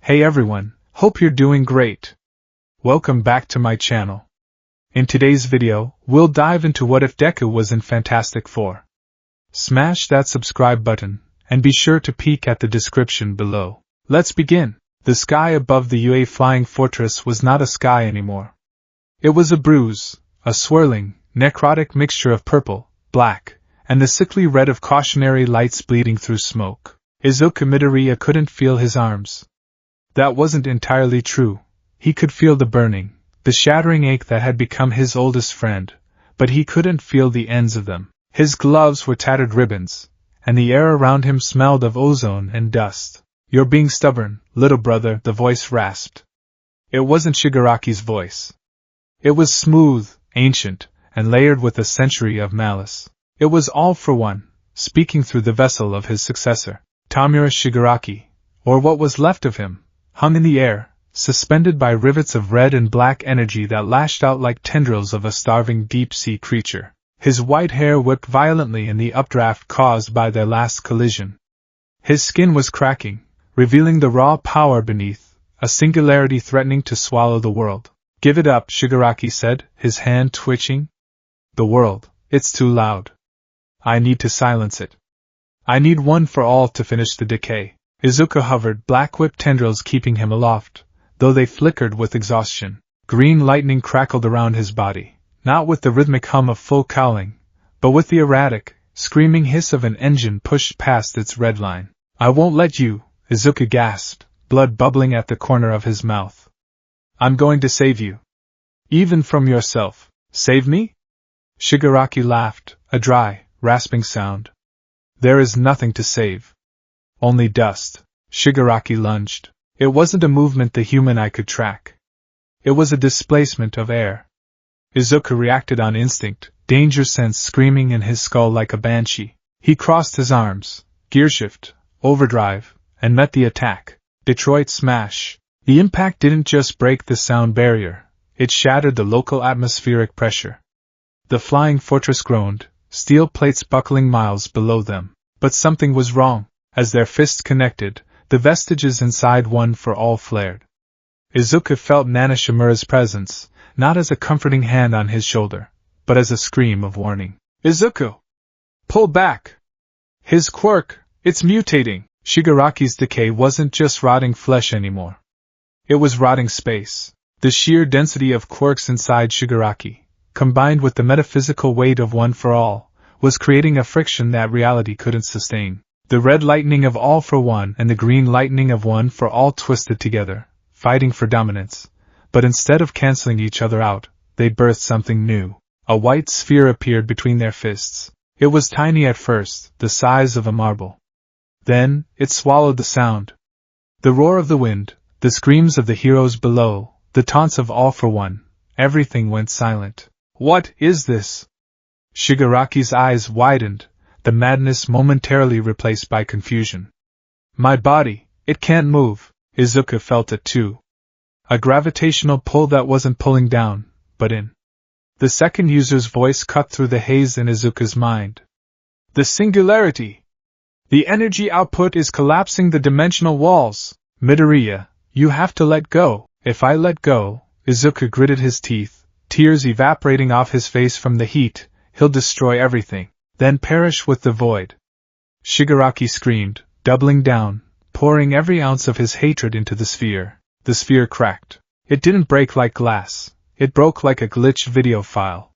Hey everyone, hope you're doing great. Welcome back to my channel. In today's video, we'll dive into what if Deku was in Fantastic Four. Smash that subscribe button, and be sure to peek at the description below. Let's begin. The sky above the UA flying fortress was not a sky anymore. It was a bruise, a swirling, necrotic mixture of purple, black, and the sickly red of cautionary lights bleeding through smoke. Izuku Midoriya couldn't feel his arms. That wasn't entirely true. He could feel the burning, the shattering ache that had become his oldest friend, but he couldn't feel the ends of them. His gloves were tattered ribbons, and the air around him smelled of ozone and dust. "You're being stubborn, little brother," the voice rasped. It wasn't Shigaraki's voice. It was smooth, ancient, and layered with a century of malice. It was All for One, speaking through the vessel of his successor. Tamura Shigaraki, or what was left of him, hung in the air, suspended by rivets of red and black energy that lashed out like tendrils of a starving deep-sea creature. His white hair whipped violently in the updraft caused by their last collision. His skin was cracking, revealing the raw power beneath, a singularity threatening to swallow the world. "Give it up," Shigaraki said, his hand twitching. "The world, it's too loud. I need to silence it. I need one for all to finish the decay." Izuku hovered, black whip tendrils keeping him aloft, though they flickered with exhaustion. Green lightning crackled around his body, not with the rhythmic hum of full cowling, but with the erratic, screaming hiss of an engine pushed past its red line. "I won't let you," Izuku gasped, blood bubbling at the corner of his mouth. "I'm going to save you. Even from yourself." "Save me?" Shigaraki laughed, a dry, rasping sound. "There is nothing to save. Only dust." Shigaraki lunged. It wasn't a movement the human eye could track. It was a displacement of air. Izuku reacted on instinct, danger sense screaming in his skull like a banshee. He crossed his arms, gearshift, overdrive, and met the attack. Detroit smash. The impact didn't just break the sound barrier, it shattered the local atmospheric pressure. The flying fortress groaned, steel plates buckling miles below them. But something was wrong. As their fists connected, the vestiges inside One for All flared. Izuku felt Nana Shimura's presence, not as a comforting hand on his shoulder, but as a scream of warning. "Izuku! Pull back! His quirk, it's mutating!" Shigaraki's decay wasn't just rotting flesh anymore. It was rotting space. The sheer density of quirks inside Shigaraki, combined with the metaphysical weight of One for All, was creating a friction that reality couldn't sustain. The red lightning of All for One and the green lightning of One for All twisted together, fighting for dominance, but instead of canceling each other out, they birthed something new. A white sphere appeared between their fists. It was tiny at first, the size of a marble. Then, it swallowed the sound. The roar of the wind, the screams of the heroes below, the taunts of All for One, everything went silent. "What is this?" Shigaraki's eyes widened, the madness momentarily replaced by confusion. "My body, it can't move." Izuku felt it too. A gravitational pull that wasn't pulling down, but in. The second user's voice cut through the haze in Izuku's mind. "The singularity! The energy output is collapsing the dimensional walls. Midoriya, you have to let go." "If I let go," Izuku gritted his teeth, tears evaporating off his face from the heat, "he'll destroy everything. Then perish with the void." Shigaraki screamed, doubling down, pouring every ounce of his hatred into the sphere. The sphere cracked. It didn't break like glass, it broke like a glitched video file.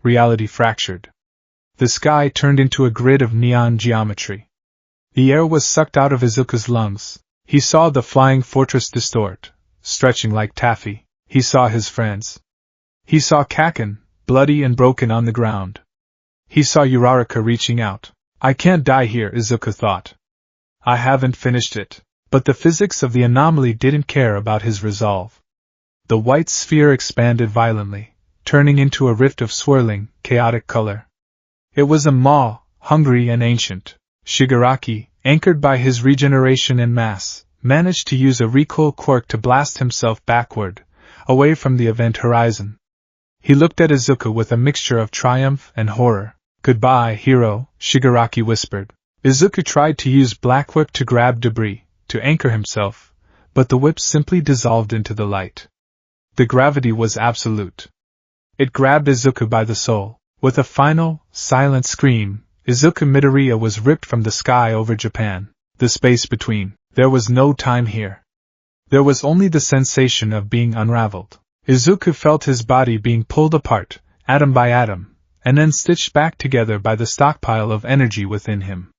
Reality fractured. The sky turned into a grid of neon geometry. The air was sucked out of Izuku's lungs. He saw the flying fortress distort, stretching like taffy. He saw his friends. He saw Kaken, bloody and broken on the ground. He saw Uraraka reaching out. "I can't die here," Izuku thought. "I haven't finished it." But the physics of the anomaly didn't care about his resolve. The white sphere expanded violently, turning into a rift of swirling, chaotic color. It was a maw, hungry and ancient. Shigaraki, anchored by his regeneration and mass, managed to use a recoil quirk to blast himself backward, away from the event horizon. He looked at Izuku with a mixture of triumph and horror. "Goodbye, hero," Shigaraki whispered. Izuku tried to use Black Whip to grab debris, to anchor himself, but the whip simply dissolved into the light. The gravity was absolute. It grabbed Izuku by the soul. With a final, silent scream, Izuku Midoriya was ripped from the sky over Japan. The space between. There was no time here. There was only the sensation of being unraveled. Izuku felt his body being pulled apart, atom by atom, and then stitched back together by the stockpile of energy within him.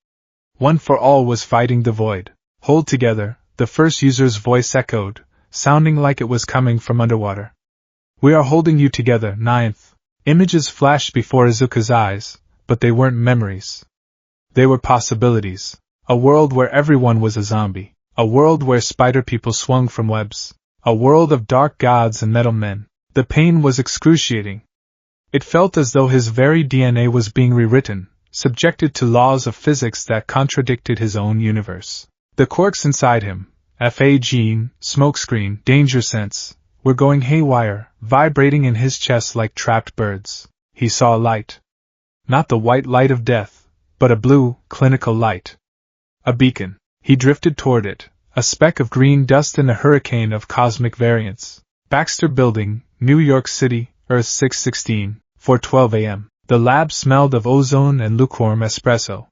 One for All was fighting the void. Hold together, the first user's voice echoed, sounding like it was coming from underwater. We are holding you together, Ninth. Images flashed before Izuku's eyes, but they weren't memories. They were possibilities. A world where everyone was a zombie. A world where spider people swung from webs. A world of dark gods and metal men. The pain was excruciating. It felt as though his very DNA was being rewritten, subjected to laws of physics that contradicted his own universe. The quirks inside him, FA gene, smokescreen, danger sense, were going haywire, vibrating in his chest like trapped birds. He saw a light. Not the white light of death, but a blue, clinical light. A beacon. He drifted toward it, a speck of green dust in a hurricane of cosmic variance. Baxter Building, New York City, Earth 616, 4:12 a.m. The lab smelled of ozone and lukewarm espresso.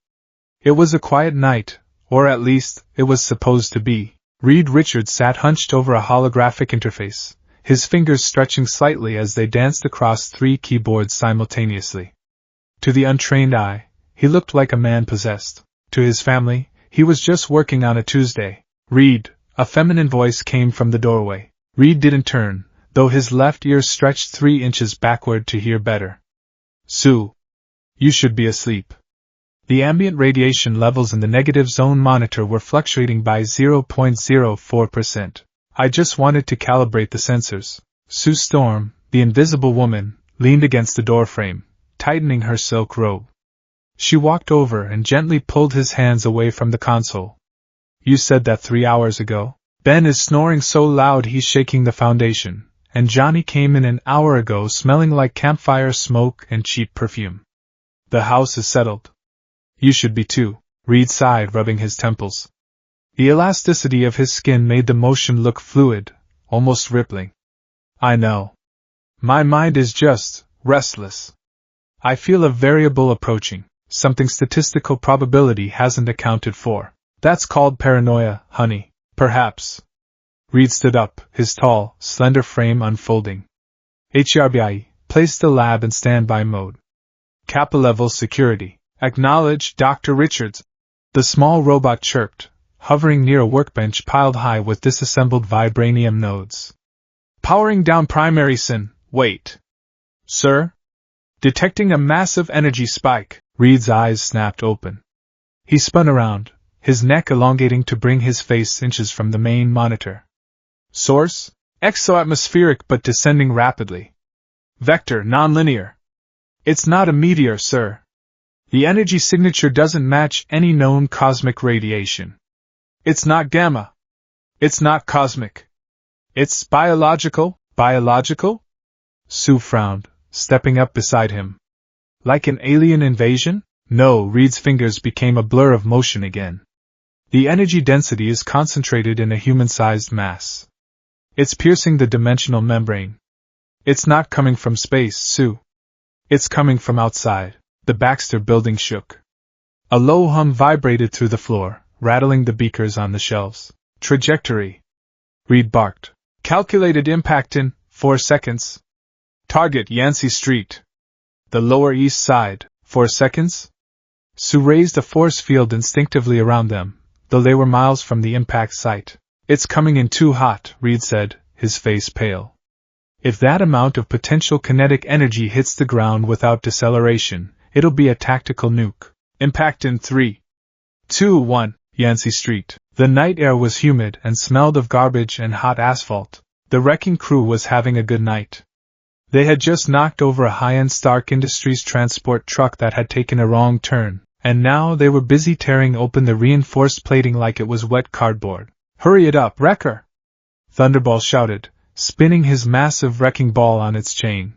It was a quiet night, or at least, it was supposed to be. Reed Richards sat hunched over a holographic interface, his fingers stretching slightly as they danced across 3 keyboards simultaneously. To the untrained eye, he looked like a man possessed. To his family, he was just working on a Tuesday. Reed, a feminine voice came from the doorway. Reed didn't turn, though his left ear stretched 3 inches backward to hear better. Sue. You should be asleep. The ambient radiation levels in the negative zone monitor were fluctuating by 0.04%. I just wanted to calibrate the sensors. Sue Storm, the invisible woman, leaned against the doorframe, tightening her silk robe. She walked over and gently pulled his hands away from the console. You said that 3 hours ago? Ben is snoring so loud he's shaking the foundation, and Johnny came in an hour ago smelling like campfire smoke and cheap perfume. The house is settled. You should be too, Reed sighed, rubbing his temples. The elasticity of his skin made the motion look fluid, almost rippling. I know. My mind is just restless. I feel a variable approaching, something statistical probability hasn't accounted for. That's called paranoia, honey, perhaps. Reed stood up, his tall, slender frame unfolding. HRBI, place the lab in standby mode. Kappa level security. Acknowledge, Dr. Richards. The small robot chirped, hovering near a workbench piled high with disassembled vibranium nodes. Powering down primary SIN. Wait. Sir? Detecting a massive energy spike. Reed's eyes snapped open. He spun around, his neck elongating to bring his face inches from the main monitor. Source? Exoatmospheric but descending rapidly. Vector nonlinear. It's not a meteor, sir. The energy signature doesn't match any known cosmic radiation. It's not gamma. It's not cosmic. It's biological. Biological? Sue frowned, stepping up beside him. Like an alien invasion? No, Reed's fingers became a blur of motion again. The energy density is concentrated in a human-sized mass. It's piercing the dimensional membrane. It's not coming from space, Sue. It's coming from outside. The Baxter Building shook. A low hum vibrated through the floor, rattling the beakers on the shelves. Trajectory. Reed barked. Calculated impact in 4 seconds. Target Yancey Street. The Lower East Side. 4 seconds? Sue raised a force field instinctively around them, though they were miles from the impact site. It's coming in too hot, Reed said, his face pale. If that amount of potential kinetic energy hits the ground without deceleration, it'll be a tactical nuke. Impact in 3, 2, 1, Yancey Street. The night air was humid and smelled of garbage and hot asphalt. The wrecking crew was having a good night. They had just knocked over a high-end Stark Industries transport truck that had taken a wrong turn, and now they were busy tearing open the reinforced plating like it was wet cardboard. Hurry it up, wrecker! Thunderball shouted, spinning his massive wrecking ball on its chain.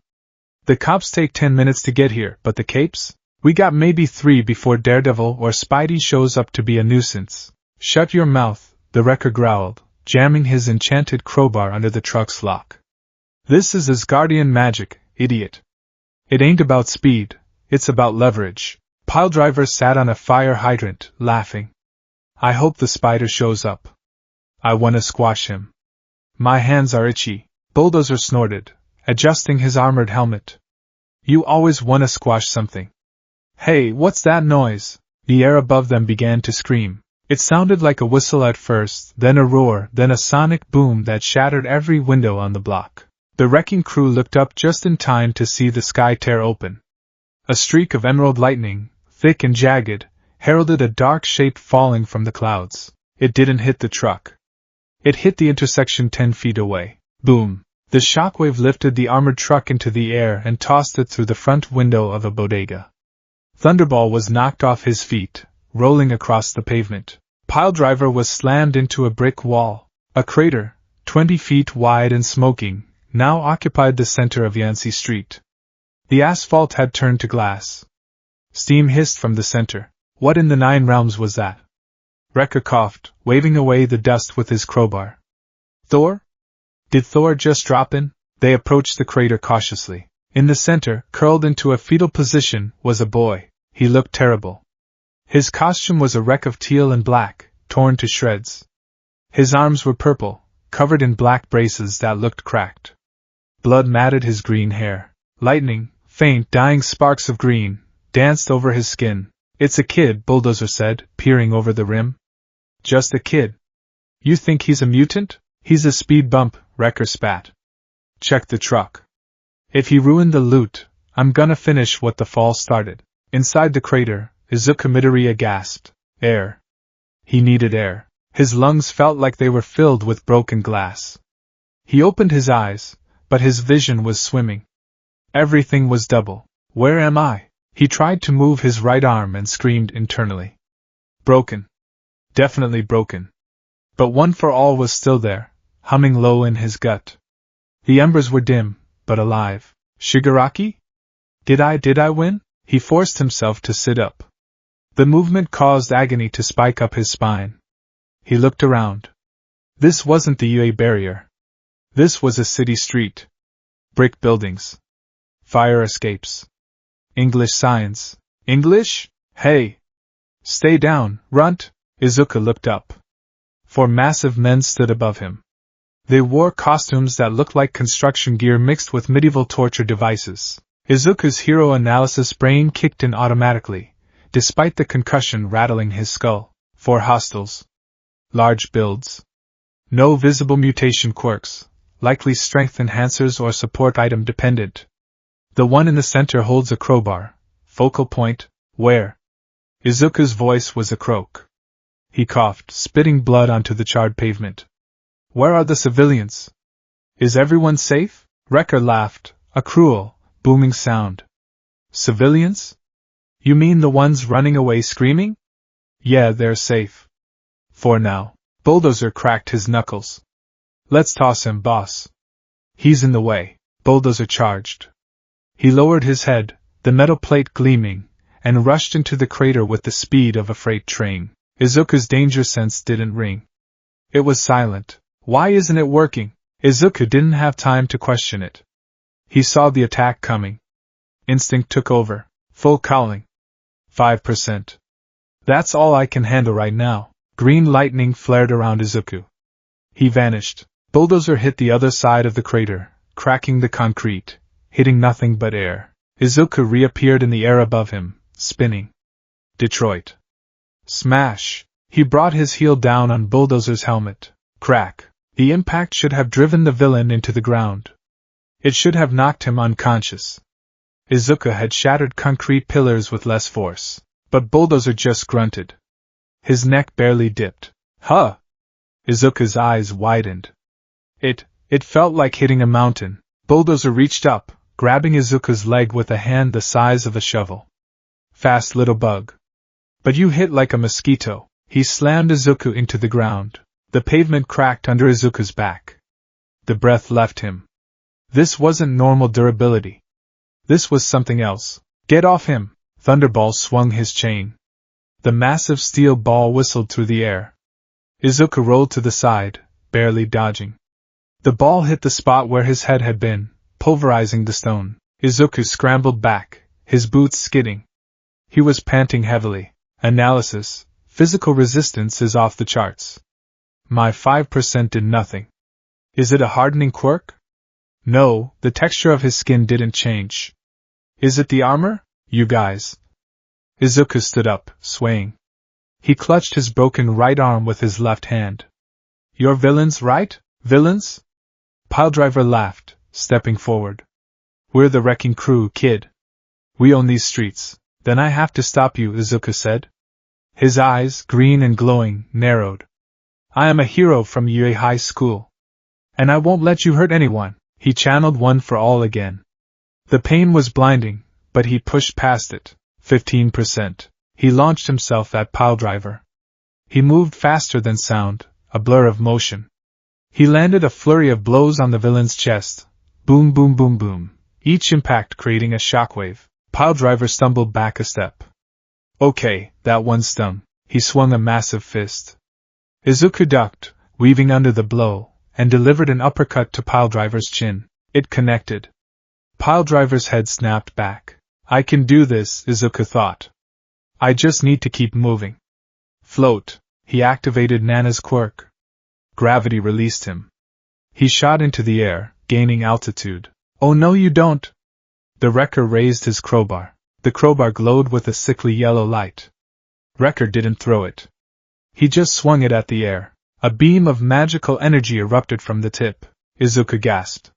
The cops take 10 minutes to get here, but the capes? We got maybe 3 before Daredevil or Spidey shows up to be a nuisance. Shut your mouth, the wrecker growled, jamming his enchanted crowbar under the truck's lock. This is Asgardian magic, idiot. It ain't about speed, it's about leverage. Piledriver sat on a fire hydrant, laughing. I hope the spider shows up. I wanna squash him. My hands are itchy, Bulldozer snorted, adjusting his armored helmet. You always wanna squash something. Hey, what's that noise? The air above them began to scream. It sounded like a whistle at first, then a roar, then a sonic boom that shattered every window on the block. The wrecking crew looked up just in time to see the sky tear open. A streak of emerald lightning, thick and jagged, heralded a dark shape falling from the clouds. It didn't hit the truck. It hit the intersection 10 feet away. Boom! The shockwave lifted the armored truck into the air and tossed it through the front window of a bodega. Thunderball was knocked off his feet, rolling across the pavement. Piledriver was slammed into a brick wall. A crater, 20 feet wide and smoking, now occupied the center of Yancey Street. The asphalt had turned to glass. Steam hissed from the center. What in the 9 realms was that? Wrecker coughed, waving away the dust with his crowbar. Thor? Did Thor just drop in? They approached the crater cautiously. In the center, curled into a fetal position, was a boy. He looked terrible. His costume was a wreck of teal and black, torn to shreds. His arms were purple, covered in black braces that looked cracked. Blood matted his green hair. Lightning, faint, dying sparks of green, danced over his skin. It's a kid, Bulldozer said, peering over the rim. Just a kid. You think he's a mutant? He's a speed bump, Wrecker spat. Check the truck. If he ruined the loot, I'm gonna finish what the fall started. Inside the crater, Izuku Midoriya gasped. Air. He needed air. His lungs felt like they were filled with broken glass. He opened his eyes, but his vision was swimming. Everything was double. Where am I? He tried to move his right arm and screamed internally. Broken. Definitely broken. But One for All was still there, humming low in his gut. The embers were dim, but alive. Shigaraki? Did I win? He forced himself to sit up. The movement caused agony to spike up his spine. He looked around. This wasn't the UA barrier. This was a city street. Brick buildings. Fire escapes. English signs. English? Hey! Stay down, runt! Izuku looked up. 4 massive men stood above him. They wore costumes that looked like construction gear mixed with medieval torture devices. Izuku's hero analysis brain kicked in automatically, despite the concussion rattling his skull. 4 hostiles. Large builds. No visible mutation quirks, likely strength enhancers or support item dependent. The one in the center holds a crowbar. Focal point, where? Izuku's voice was a croak. He coughed, spitting blood onto the charred pavement. Where are the civilians? Is everyone safe? Wrecker laughed, a cruel, booming sound. Civilians? You mean the ones running away screaming? Yeah, they're safe. For now. Bulldozer cracked his knuckles. Let's toss him, boss. He's in the way. Bulldozer charged. He lowered his head, the metal plate gleaming, and rushed into the crater with the speed of a freight train. Izuku's danger sense didn't ring. It was silent. Why isn't it working? Izuku didn't have time to question it. He saw the attack coming. Instinct took over. Full calling. 5%. That's all I can handle right now. Green lightning flared around Izuku. He vanished. Bulldozer hit the other side of the crater, cracking the concrete, hitting nothing but air. Izuku reappeared in the air above him, spinning. Detroit. Smash! He brought his heel down on Bulldozer's helmet. Crack! The impact should have driven the villain into the ground. It should have knocked him unconscious. Izuku had shattered concrete pillars with less force, but Bulldozer just grunted. His neck barely dipped. Huh! Izuku's eyes widened. It felt like hitting a mountain. Bulldozer reached up, grabbing Izuku's leg with a hand the size of a shovel. Fast little bug. But you hit like a mosquito. He slammed Izuku into the ground. The pavement cracked under Izuku's back. The breath left him. This wasn't normal durability. This was something else. Get off him! Thunderball swung his chain. The massive steel ball whistled through the air. Izuku rolled to the side, barely dodging. The ball hit the spot where his head had been, pulverizing the stone. Izuku scrambled back, his boots skidding. He was panting heavily. Analysis: physical resistance is off the charts. My 5% did nothing. Is it a hardening quirk? No, the texture of his skin didn't change. Is it the armor? You guys. Izuku stood up, swaying. He clutched his broken right arm with his left hand. You're villains, right? Villains? Piledriver laughed, stepping forward. We're the wrecking crew, kid. We own these streets. Then I have to stop you, Izuku said. His eyes, green and glowing, narrowed. I am a hero from UA High School. And I won't let you hurt anyone. He channeled One for All again. The pain was blinding, but he pushed past it. 15%. He launched himself at Piledriver. He moved faster than sound, a blur of motion. He landed a flurry of blows on the villain's chest. Boom, boom, boom, boom. Each impact creating a shockwave. Piledriver stumbled back a step. Okay, that one stung. He swung a massive fist. Izuku ducked, weaving under the blow, and delivered an uppercut to Piledriver's chin. It connected. Piledriver's head snapped back. I can do this, Izuku thought. I just need to keep moving. Float. He activated Nana's quirk. Gravity released him. He shot into the air, gaining altitude. Oh no you don't! The wrecker raised his crowbar. The crowbar glowed with a sickly yellow light. Wrecker didn't throw it. He just swung it at the air. A beam of magical energy erupted from the tip. Izuku gasped.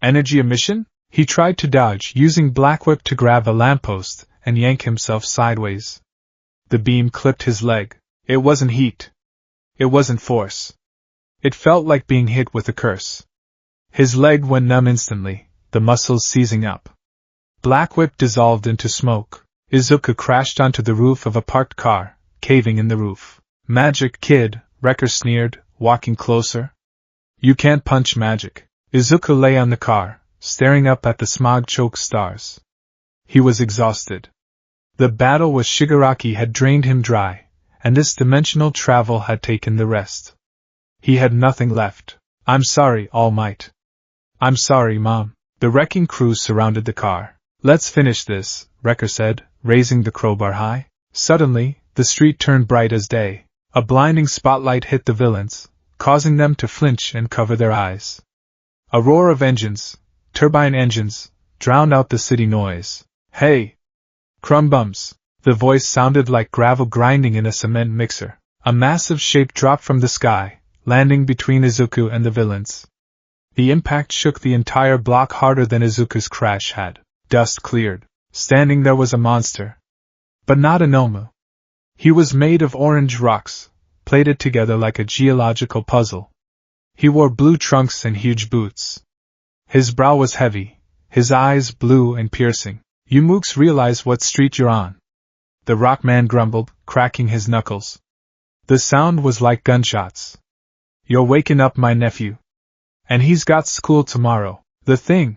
Energy emission? He tried to dodge, using Black Whip to grab a lamppost and yank himself sideways. The beam clipped his leg. It wasn't heat. It wasn't force. It felt like being hit with a curse. His leg went numb instantly, the muscles seizing up. Black Whip dissolved into smoke. Izuku crashed onto the roof of a parked car, caving in the roof. Magic, kid, Wrecker sneered, walking closer. You can't punch magic. Izuku lay on the car, staring up at the smog-choked stars. He was exhausted. The battle with Shigaraki had drained him dry, and this dimensional travel had taken the rest. He had nothing left. I'm sorry, All Might. I'm sorry, Mom. The wrecking crew surrounded the car. Let's finish this, Wrecker said, raising the crowbar high. Suddenly, the street turned bright as day. A blinding spotlight hit the villains, causing them to flinch and cover their eyes. A roar of engines, turbine engines, drowned out the city noise. Hey! Crumbums! The voice sounded like gravel grinding in a cement mixer. A massive shape dropped from the sky, landing between Izuku and the villains. The impact shook the entire block harder than Izuku's crash had. Dust cleared. Standing there was a monster. But not a Nomu. He was made of orange rocks, plated together like a geological puzzle. He wore blue trunks and huge boots. His brow was heavy, his eyes blue and piercing. You mooks realize what street you're on. The rock man grumbled, cracking his knuckles. The sound was like gunshots. You're waking up my nephew. And he's got school tomorrow. The thing!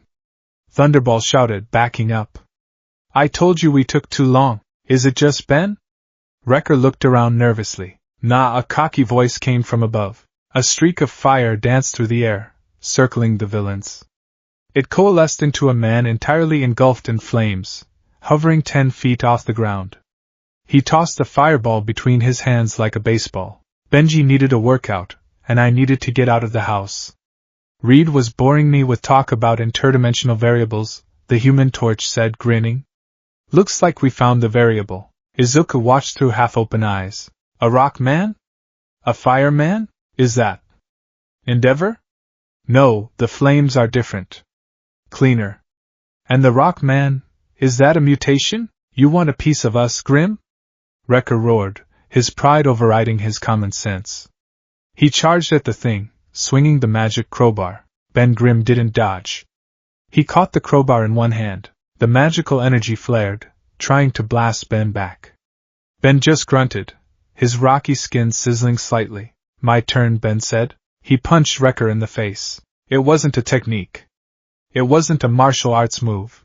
Thunderball shouted, backing up. I told you we took too long. Is it just Ben? Wrecker looked around nervously. Nah, a cocky voice came from above. A streak of fire danced through the air, circling the villains. It coalesced into a man entirely engulfed in flames, hovering 10 feet off the ground. He tossed the fireball between his hands like a baseball. Benji needed a workout, and I needed to get out of the house. Reed was boring me with talk about interdimensional variables, the Human Torch said, grinning. Looks like we found the variable. Izuku watched through half-open eyes. A rock man? A fireman? Is that Endeavor? No, the flames are different. Cleaner. And the rock man, is that a mutation? You want a piece of us, Grim? Wrecker roared, his pride overriding his common sense. He charged at the thing, swinging the magic crowbar. Ben Grimm didn't dodge. He caught the crowbar in one hand. The magical energy flared, trying to blast Ben back. Ben just grunted, his rocky skin sizzling slightly. My turn, Ben said. He punched Wrecker in the face. It wasn't a technique. It wasn't a martial arts move.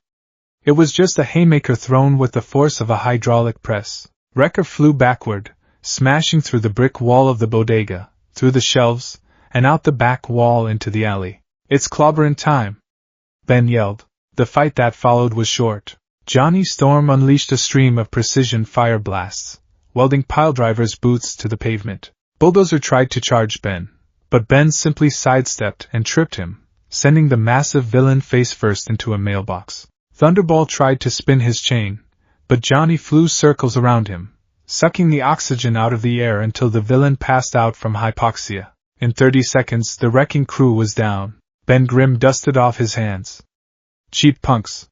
It was just a haymaker thrown with the force of a hydraulic press. Wrecker flew backward, smashing through the brick wall of the bodega, through the shelves, and out the back wall into the alley. "It's clobberin' time!" Ben yelled. The fight that followed was short. Johnny Storm unleashed a stream of precision fire blasts, welding piledriver's boots to the pavement. Bulldozer tried to charge Ben, but Ben simply sidestepped and tripped him, sending the massive villain face first into a mailbox. Thunderball tried to spin his chain, but Johnny flew circles around him, sucking the oxygen out of the air until the villain passed out from hypoxia. In 30 seconds the wrecking crew was down. Ben Grimm dusted off his hands. "Cheap punks.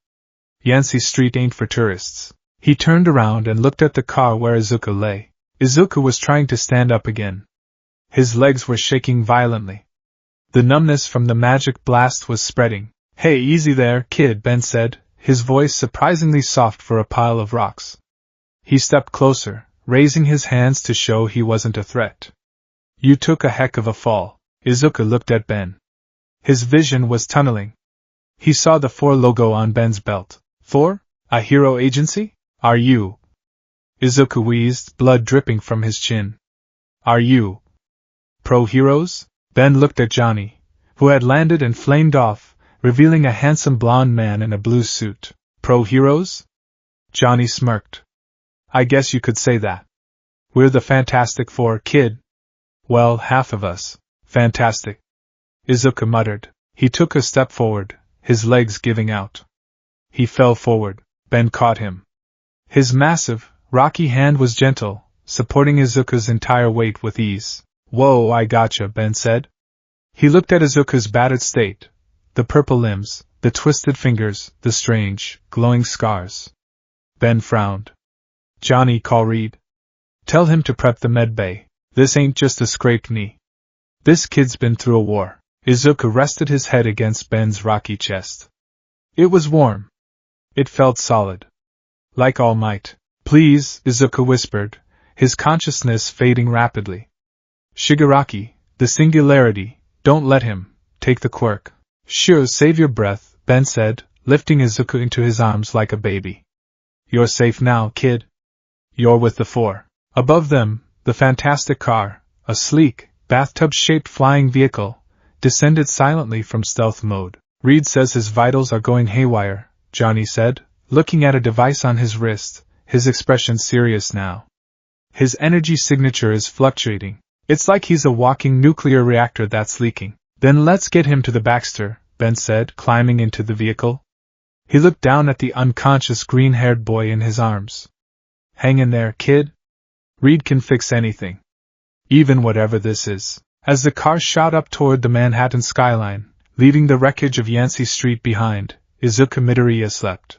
Yancey Street ain't for tourists." He turned around and looked at the car where Izuku lay. Izuku was trying to stand up again. His legs were shaking violently. The numbness from the magic blast was spreading. "Hey, easy there, kid," Ben said, his voice surprisingly soft for a pile of rocks. He stepped closer, raising his hands to show he wasn't a threat. "You took a heck of a fall." Izuku looked at Ben. His vision was tunneling. He saw the 4 logo on Ben's belt. 4? A hero agency? "Are you?" Izuku wheezed, blood dripping from his chin. "Are you pro-heroes?" Ben looked at Johnny, who had landed and flamed off, revealing a handsome blonde man in a blue suit. "Pro-heroes?" Johnny smirked. "I guess you could say that. We're the Fantastic Four, kid." "Well, half of us. Fantastic," Izuku muttered. He took a step forward, his legs giving out. He fell forward. Ben caught him. His massive, rocky hand was gentle, supporting Izuku's entire weight with ease. "Whoa, I gotcha," Ben said. He looked at Izuku's battered state, the purple limbs, the twisted fingers, the strange, glowing scars. Ben frowned. "Johnny, call Reed. Tell him to prep the med bay. This ain't just a scraped knee. This kid's been through a war." Izuku rested his head against Ben's rocky chest. It was warm. It felt solid. Like All Might. "Please," Izuku whispered, his consciousness fading rapidly. "Shigaraki, the singularity, don't let him take the quirk." "Sure, save your breath," Ben said, lifting Izuku into his arms like a baby. "You're safe now, kid. You're with the 4. Above them, the fantastic car, a sleek, bathtub-shaped flying vehicle, descended silently from stealth mode. "Reed says his vitals are going haywire," Johnny said, looking at a device on his wrist, his expression serious now. "His energy signature is fluctuating. It's like he's a walking nuclear reactor that's leaking." "Then let's get him to the Baxter," Ben said, climbing into the vehicle. He looked down at the unconscious green-haired boy in his arms. "Hang in there, kid. Reed can fix anything. Even whatever this is." As the car shot up toward the Manhattan skyline, leaving the wreckage of Yancey Street behind, Izuku Midoriya slept.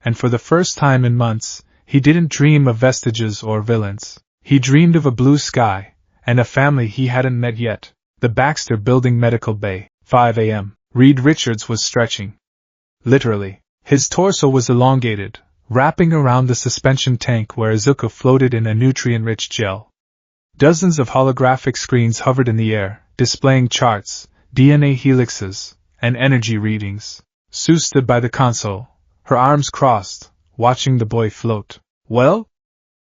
And for the first time in months, he didn't dream of vestiges or villains. He dreamed of a blue sky, and a family he hadn't met yet. The Baxter Building Medical Bay, 5 a.m. Reed Richards was stretching. Literally. His torso was elongated, wrapping around the suspension tank where Izuku floated in a nutrient-rich gel. Dozens of holographic screens hovered in the air, displaying charts, DNA helixes, and energy readings. Sue stood by the console, her arms crossed, watching the boy float. "Well?"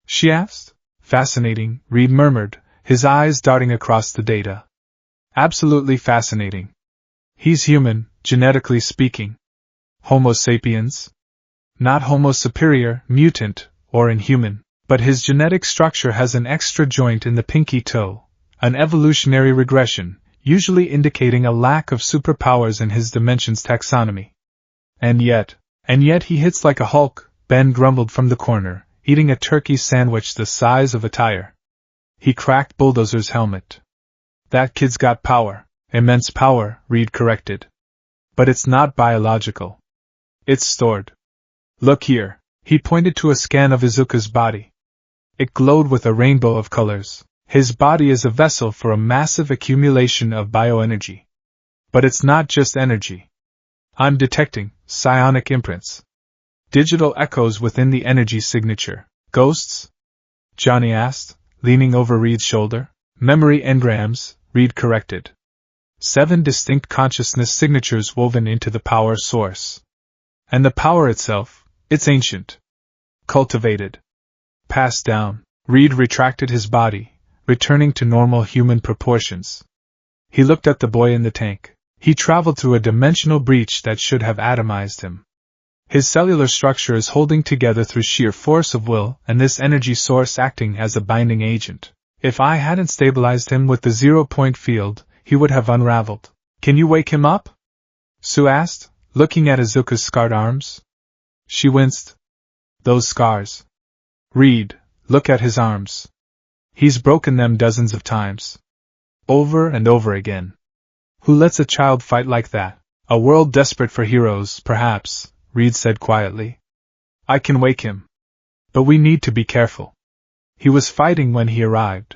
she asked. "Fascinating," Reed murmured, his eyes darting across the data. "Absolutely fascinating. He's human, genetically speaking. Homo sapiens? Not Homo superior, mutant, or inhuman. But his genetic structure has an extra joint in the pinky toe, an evolutionary regression, usually indicating a lack of superpowers in his dimension's taxonomy. And yet he hits like a Hulk," Ben grumbled from the corner, eating a turkey sandwich the size of a tire. He cracked Bulldozer's helmet. "That kid's got power." "Immense power," Reed corrected. "But it's not biological. It's stored. Look here." He pointed to a scan of Izuku's body. It glowed with a rainbow of colors. His body is a vessel for a massive accumulation of bioenergy. But it's not just energy. I'm detecting psionic imprints. Digital echoes within the energy signature. "Ghosts?" Johnny asked, leaning over Reed's shoulder. "Memory engrams," Reed corrected. 7 distinct consciousness signatures woven into the power source. And the power itself, it's ancient. Cultivated. Passed down. Reed retracted his body, returning to normal human proportions. He looked at the boy in the tank. He traveled through a dimensional breach that should have atomized him. His cellular structure is holding together through sheer force of will, and this energy source acting as a binding agent. If I hadn't stabilized him with the 0-point field, he would have unraveled. Can you wake him up? Sue asked, looking at Izuku's scarred arms. She winced. Those scars. Reed, look at his arms. He's broken them dozens of times. Over and over again. Who lets a child fight like that? A world desperate for heroes, perhaps, Reed said quietly. I can wake him. But we need to be careful. He was fighting when he arrived.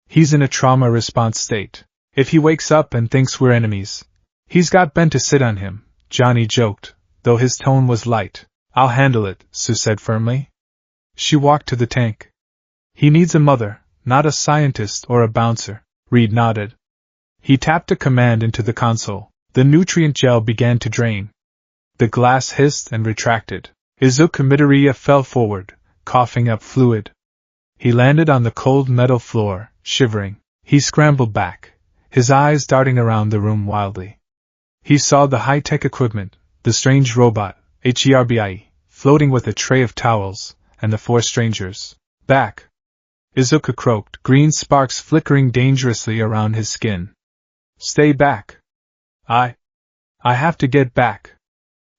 He's in a trauma response state. If he wakes up and thinks we're enemies, he's got Ben to sit on him, Johnny joked, though his tone was light. I'll handle it, Sue said firmly. She walked to the tank. He needs a mother, not a scientist or a bouncer, Reed nodded. He tapped a command into the console. The nutrient gel began to drain. The glass hissed and retracted. Izuku Midoriya fell forward, coughing up fluid. He landed on the cold metal floor, shivering. He scrambled back, his eyes darting around the room wildly. He saw the high-tech equipment, the strange robot, HERBIE, floating with a tray of towels, and the four strangers. Back! Izuku croaked, green sparks flickering dangerously around his skin. Stay back. I have to get back.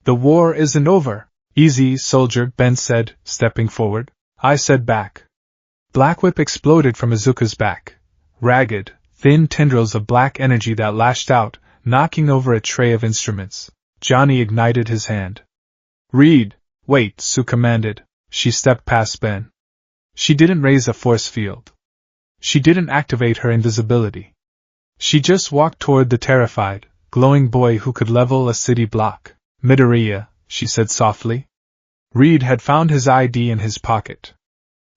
The war isn't over. Easy, soldier, Ben said, stepping forward. I said back. Black whip exploded from Izuku's back. Ragged, thin tendrils of black energy that lashed out, knocking over a tray of instruments. Johnny ignited his hand. Reed, wait, Sue commanded. She stepped past Ben. She didn't raise a force field. She didn't activate her invisibility. She just walked toward the terrified, glowing boy who could level a city block. Midoriya, she said softly. Reed had found his ID in his pocket.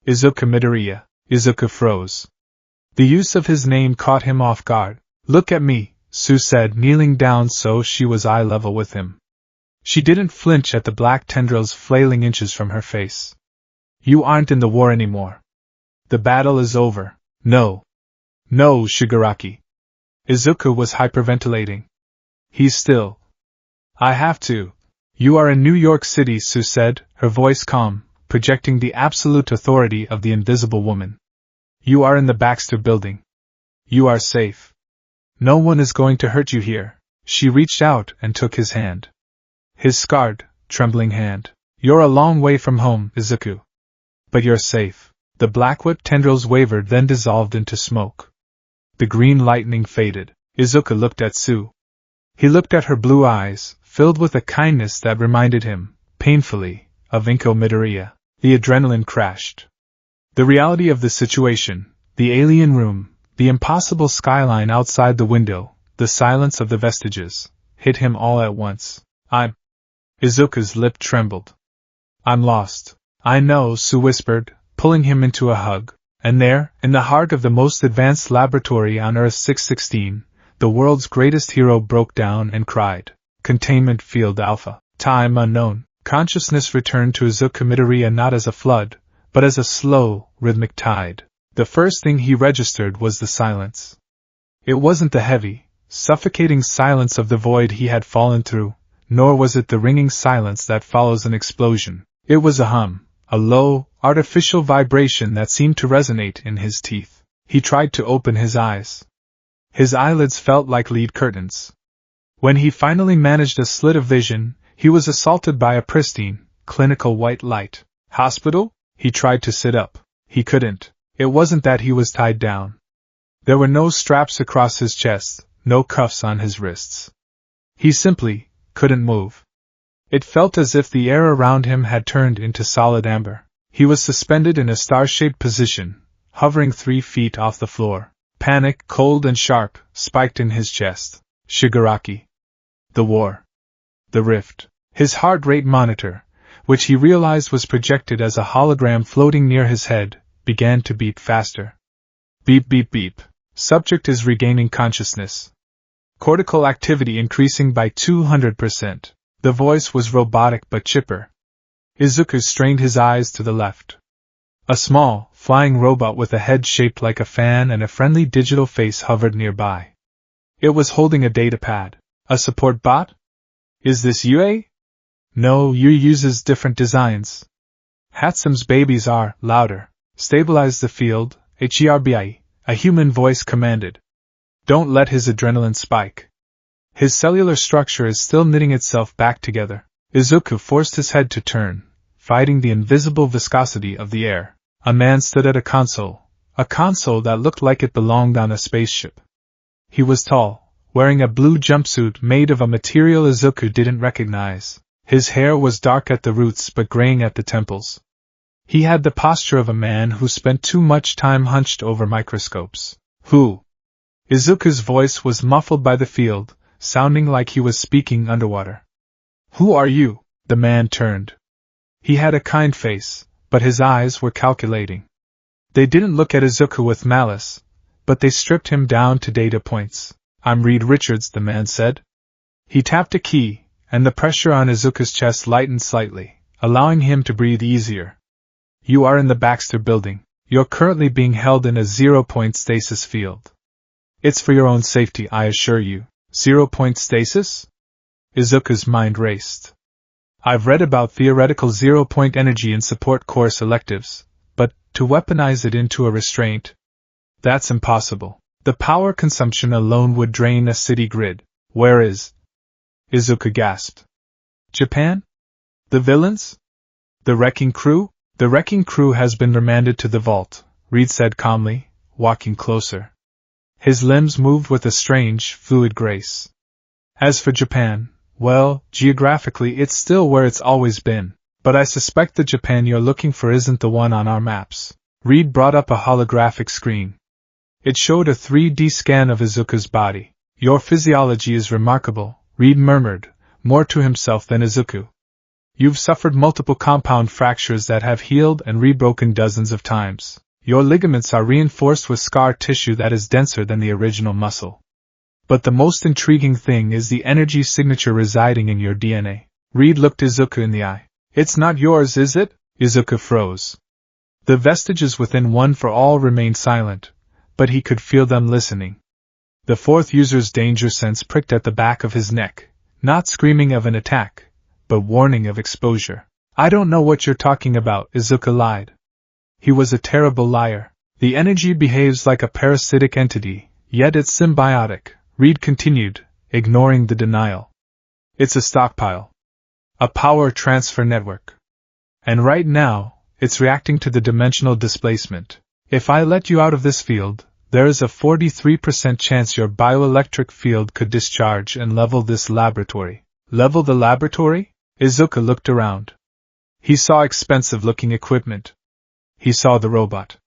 Izuku Midoriya. Izuku froze. The use of his name caught him off guard. Look at me, Sue said, kneeling down so she was eye level with him. She didn't flinch at the black tendrils flailing inches from her face. You aren't in the war anymore. The battle is over. No. No, Shigaraki. Izuku was hyperventilating. He's still. I have to. You are in New York City, Sue said, her voice calm, projecting the absolute authority of the invisible woman. You are in the Baxter building. You are safe. No one is going to hurt you here. She reached out and took his hand. His scarred, trembling hand. You're a long way from home, Izuku. But you're safe. The black whip tendrils wavered, then dissolved into smoke. The green lightning faded. Izuku looked at Sue. He looked at her blue eyes, filled with a kindness that reminded him, painfully, of Inko Midoriya. The adrenaline crashed. The reality of the situation, the alien room, the impossible skyline outside the window, the silence of the vestiges, hit him all at once. Izuku's lip trembled. I'm lost. I know, Sue whispered, pulling him into a hug. And there, in the heart of the most advanced laboratory on Earth 616, the world's greatest hero broke down and cried. Containment Field Alpha. Time unknown. Consciousness returned to Izuku Midoriya not as a flood, but as a slow, rhythmic tide. The first thing he registered was the silence. It wasn't the heavy, suffocating silence of the void he had fallen through, nor was it the ringing silence that follows an explosion. It was a hum, a low, artificial vibration that seemed to resonate in his teeth. He tried to open his eyes. His eyelids felt like lead curtains. When he finally managed a slit of vision, he was assaulted by a pristine, clinical white light. Hospital? He tried to sit up. He couldn't. It wasn't that he was tied down. There were no straps across his chest, no cuffs on his wrists. He simply couldn't move. It felt as if the air around him had turned into solid amber. He was suspended in a star-shaped position, hovering 3 feet off the floor. Panic, cold and sharp, spiked in his chest. Shigaraki. The war. The rift. His heart rate monitor, which he realized was projected as a hologram floating near his head, began to beat faster. Beep beep beep. Subject is regaining consciousness. Cortical activity increasing by 200%. The voice was robotic but chipper. Izuku strained his eyes to the left. A small, flying robot with a head shaped like a fan and a friendly digital face hovered nearby. It was holding a datapad. A support bot? Is this UA? No, you uses different designs. Hatsam's babies are louder. Stabilize the field, HERBI, a human voice commanded. Don't let his adrenaline spike. His cellular structure is still knitting itself back together. Izuku forced his head to turn, fighting the invisible viscosity of the air. A man stood at a console that looked like it belonged on a spaceship. He was tall, wearing a blue jumpsuit made of a material Izuku didn't recognize. His hair was dark at the roots but graying at the temples. He had the posture of a man who spent too much time hunched over microscopes. Who? Izuku's voice was muffled by the field, sounding like he was speaking underwater. Who are you? The man turned. He had a kind face, but his eyes were calculating. They didn't look at Izuku with malice, but they stripped him down to data points. I'm Reed Richards, the man said. He tapped a key, and the pressure on Izuku's chest lightened slightly, allowing him to breathe easier. You are in the Baxter building. You're currently being held in a 0-point stasis field. It's for your own safety, I assure you. 0-point stasis? Izuku's mind raced. I've read about theoretical 0-point energy in support course electives, but to weaponize it into a restraint? That's impossible. The power consumption alone would drain a city grid. Where is? Izuku gasped. Japan? The villains? The wrecking crew? The wrecking crew has been remanded to the vault, Reed said calmly, walking closer. His limbs moved with a strange, fluid grace. As for Japan, well, geographically it's still where it's always been, but I suspect the Japan you're looking for isn't the one on our maps. Reed brought up a holographic screen. It showed a 3D scan of Izuku's body. Your physiology is remarkable, Reed murmured, more to himself than Izuku. You've suffered multiple compound fractures that have healed and rebroken dozens of times. Your ligaments are reinforced with scar tissue that is denser than the original muscle. But the most intriguing thing is the energy signature residing in your DNA. Reed looked Izuku in the eye. It's not yours, is it? Izuku froze. The vestiges within One for All remained silent, but he could feel them listening. The fourth user's danger sense pricked at the back of his neck, not screaming of an attack, but warning of exposure. I don't know what you're talking about, Izuku lied. He was a terrible liar. The energy behaves like a parasitic entity, yet it's symbiotic, Reed continued, ignoring the denial. It's a stockpile. A power transfer network. And right now, it's reacting to the dimensional displacement. If I let you out of this field, there is a 43% chance your bioelectric field could discharge and level this laboratory. Level the laboratory? Izuku looked around. He saw expensive-looking equipment. He saw the robot.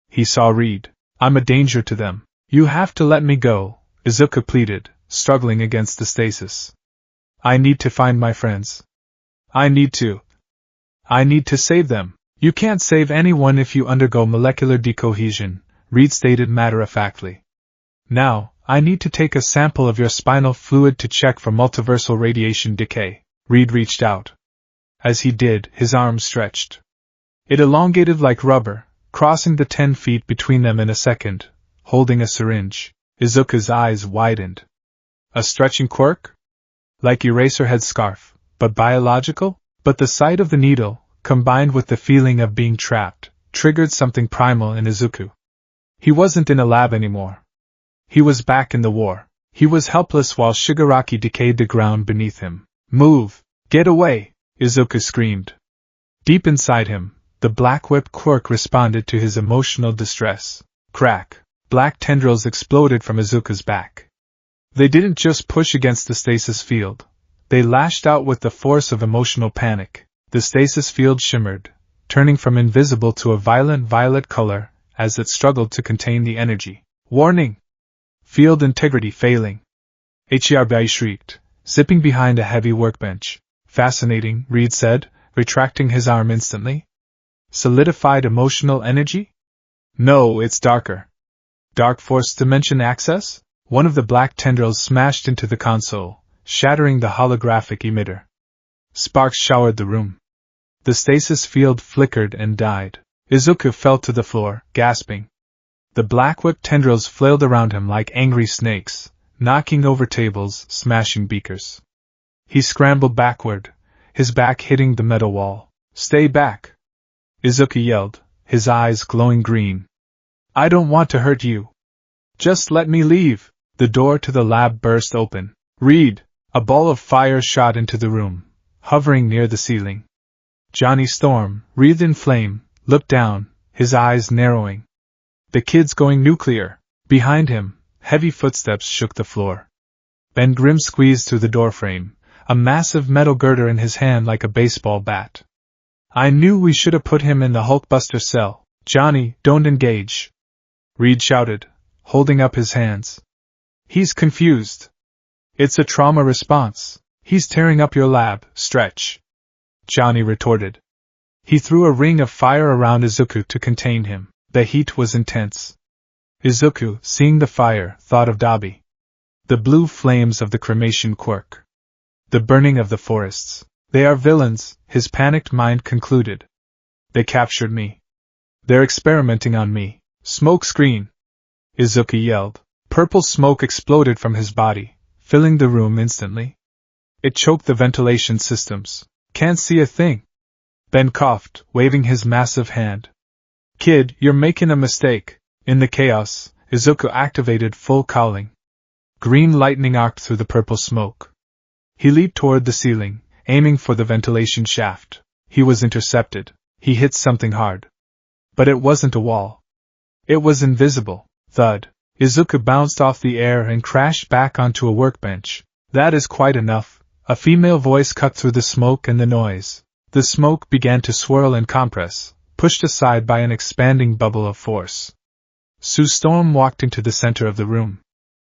He saw Reed. I'm a danger to them. You have to let me go, Izuku pleaded, struggling against the stasis. I need to find my friends. I need to save them. You can't save anyone if you undergo molecular decohesion, Reed stated matter-of-factly. Now, I need to take a sample of your spinal fluid to check for multiversal radiation decay. Reed reached out. As he did, his arm stretched. It elongated like rubber, crossing the 10 feet between them in a second, holding a syringe. Izuku's eyes widened. A stretching quirk? Like Eraserhead's scarf, but biological? But the sight of the needle, combined with the feeling of being trapped, triggered something primal in Izuku. He wasn't in a lab anymore. He was back in the war. He was helpless while Shigaraki decayed the ground beneath him. Move! Get away! Izuku screamed. Deep inside him, the black whip quirk responded to his emotional distress. Crack! Black tendrils exploded from Izuku's back. They didn't just push against the stasis field. They lashed out with the force of emotional panic. The stasis field shimmered, turning from invisible to a violent violet color as it struggled to contain the energy. Warning! Field integrity failing. HERBI shrieked, zipping behind a heavy workbench. Fascinating, Reed said, retracting his arm instantly. Solidified emotional energy? No, it's darker. Dark force dimension access? One of the black tendrils smashed into the console, shattering the holographic emitter. Sparks showered the room. The stasis field flickered and died. Izuku fell to the floor, gasping. The black whip tendrils flailed around him like angry snakes, knocking over tables, smashing beakers. He scrambled backward, his back hitting the metal wall. "Stay back!" Izuku yelled, his eyes glowing green. "I don't want to hurt you. Just let me leave." The door to the lab burst open. "Read!" A ball of fire shot into the room, hovering near the ceiling. Johnny Storm, wreathed in flame, looked down, his eyes narrowing. "The kid's going nuclear." Behind him, heavy footsteps shook the floor. Ben Grimm squeezed through the doorframe, a massive metal girder in his hand like a baseball bat. "I knew we should have put him in the Hulkbuster cell." "Johnny, don't engage," Reed shouted, holding up his hands. "He's confused. It's a trauma response. He's tearing up your lab." "Stretch," Johnny retorted. He threw a ring of fire around Izuku to contain him. The heat was intense. Izuku, seeing the fire, thought of Dabi. The blue flames of the cremation quirk. The burning of the forests. "They are villains," his panicked mind concluded. "They captured me. They're experimenting on me." "Smoke screen!" Izuku yelled. Purple smoke exploded from his body, filling the room instantly. It choked the ventilation systems. "Can't see a thing." Ben coughed, waving his massive hand. "Kid, you're making a mistake." In the chaos, Izuku activated full cowling. Green lightning arced through the purple smoke. He leaped toward the ceiling, aiming for the ventilation shaft. He was intercepted. He hit something hard. But it wasn't a wall. It was invisible. Thud. Izuku bounced off the air and crashed back onto a workbench. "That is quite enough," a female voice cut through the smoke and the noise. The smoke began to swirl and compress, pushed aside by an expanding bubble of force. Sue Storm walked into the center of the room.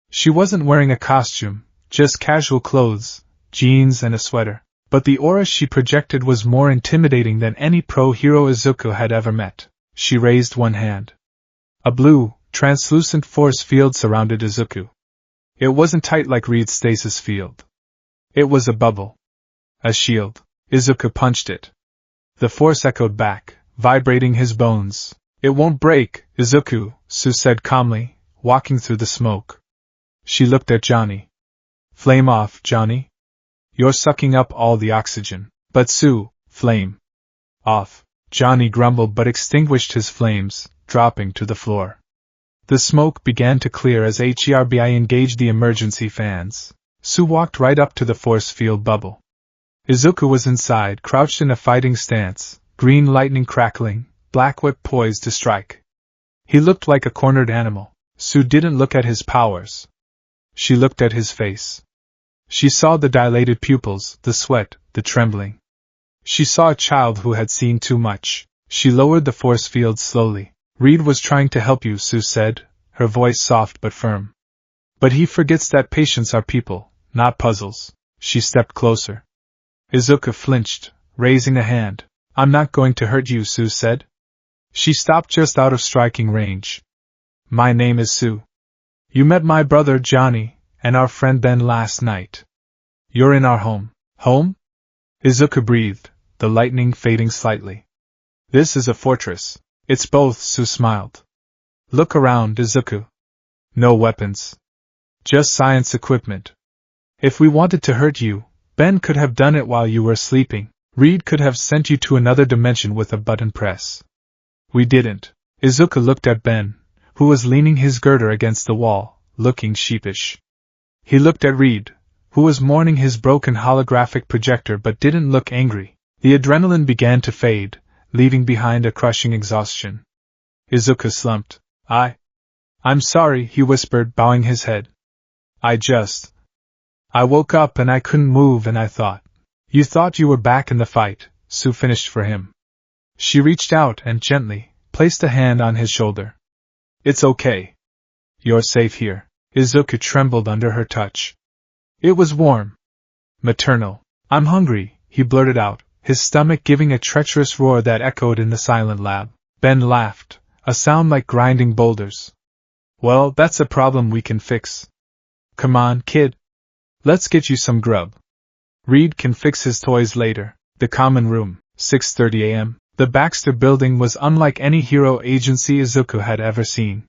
She wasn't wearing a costume, just casual clothes, jeans and a sweater. But the aura she projected was more intimidating than any pro-hero Izuku had ever met. She raised one hand. A blue, translucent force field surrounded Izuku. It wasn't tight like Reed's stasis field. It was a bubble. A shield. Izuku punched it. The force echoed back, vibrating his bones. "It won't break, Izuku," Sue said calmly, walking through the smoke. She looked at Johnny. "Flame off, Johnny. You're sucking up all the oxygen." "But Sue, flame off." Johnny grumbled but extinguished his flames, dropping to the floor. The smoke began to clear as HERBI engaged the emergency fans. Sue walked right up to the force field bubble. Izuku was inside, crouched in a fighting stance, green lightning crackling, black whip poised to strike. He looked like a cornered animal. Sue didn't look at his powers. She looked at his face. She saw the dilated pupils, the sweat, the trembling. She saw a child who had seen too much. She lowered the force field slowly. "Reed was trying to help you," Sue said, her voice soft but firm. "But he forgets that patients are people, not puzzles." She stepped closer. Izuku flinched, raising a hand. "I'm not going to hurt you," Sue said. She stopped just out of striking range. "My name is Sue. You met my brother Johnny, and our friend Ben last night. You're in our home." "Home?" Izuku breathed, the lightning fading slightly. "This is a fortress." "It's both," Sue smiled. "Look around, Izuku. No weapons. Just science equipment. If we wanted to hurt you, Ben could have done it while you were sleeping. Reed could have sent you to another dimension with a button press. We didn't." Izuku looked at Ben, who was leaning his girder against the wall, looking sheepish. He looked at Reed, who was mourning his broken holographic projector but didn't look angry. The adrenaline began to fade, leaving behind a crushing exhaustion. Izuku slumped. I'm sorry," he whispered, bowing his head. I woke up and I couldn't move and I thought. "You thought you were back in the fight," Sue finished for him. She reached out and gently placed a hand on his shoulder. "It's okay. You're safe here." Izuku trembled under her touch. It was warm. Maternal. "I'm hungry," he blurted out, his stomach giving a treacherous roar that echoed in the silent lab. Ben laughed, a sound like grinding boulders. "Well, that's a problem we can fix. Come on, kid. Let's get you some grub. Reed can fix his toys later." The common room, 6:30 a.m. The Baxter building was unlike any hero agency Izuku had ever seen.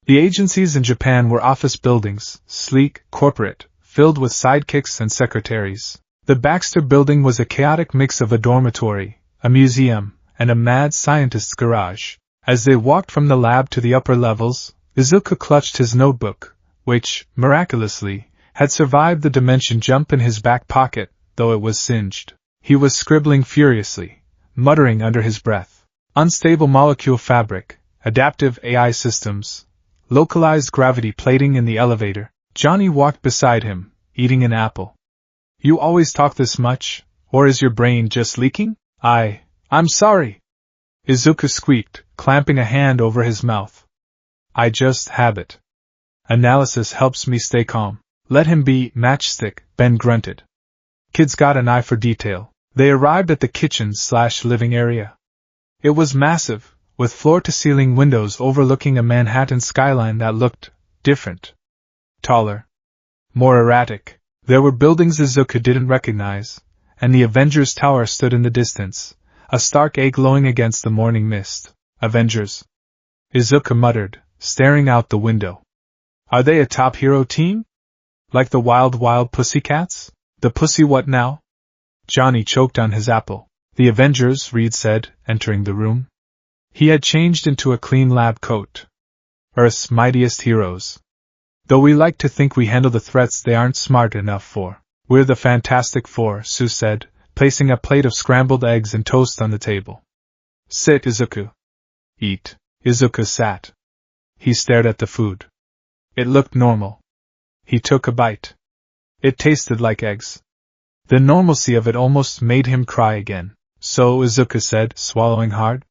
The agencies in Japan were office buildings, sleek, corporate, filled with sidekicks and secretaries. The Baxter Building was a chaotic mix of a dormitory, a museum, and a mad scientist's garage. As they walked from the lab to the upper levels, Izuku clutched his notebook, which, miraculously, had survived the dimension jump in his back pocket, though it was singed. He was scribbling furiously, muttering under his breath. Unstable molecule fabric, adaptive AI systems, localized gravity plating in the elevator. Johnny walked beside him, eating an apple. You always talk this much, or is your brain just leaking? I'm sorry, Izuku squeaked, clamping a hand over his mouth. I just habit. Analysis helps me stay calm. Let him be, matchstick, Ben grunted. Kid's got an eye for detail. They arrived at the kitchen/living area. It was massive, with floor-to-ceiling windows overlooking a Manhattan skyline that looked different. Taller. More erratic. There were buildings Izuku didn't recognize, and the Avengers Tower stood in the distance, a stark A glowing against the morning mist. Avengers. Izuku muttered, staring out the window. Are they a top hero team? Like the Wild Pussycats? The pussy what now? Johnny choked on his apple. The Avengers, Reed said, entering the room. He had changed into a clean lab coat. Earth's mightiest heroes. Though we like to think we handle the threats they aren't smart enough for. We're the Fantastic Four, Sue said, placing a plate of scrambled eggs and toast on the table. Sit, Izuku. Eat. Izuku sat. He stared at the food. It looked normal. He took a bite. It tasted like eggs. The normalcy of it almost made him cry again. So, Izuku said, swallowing hard.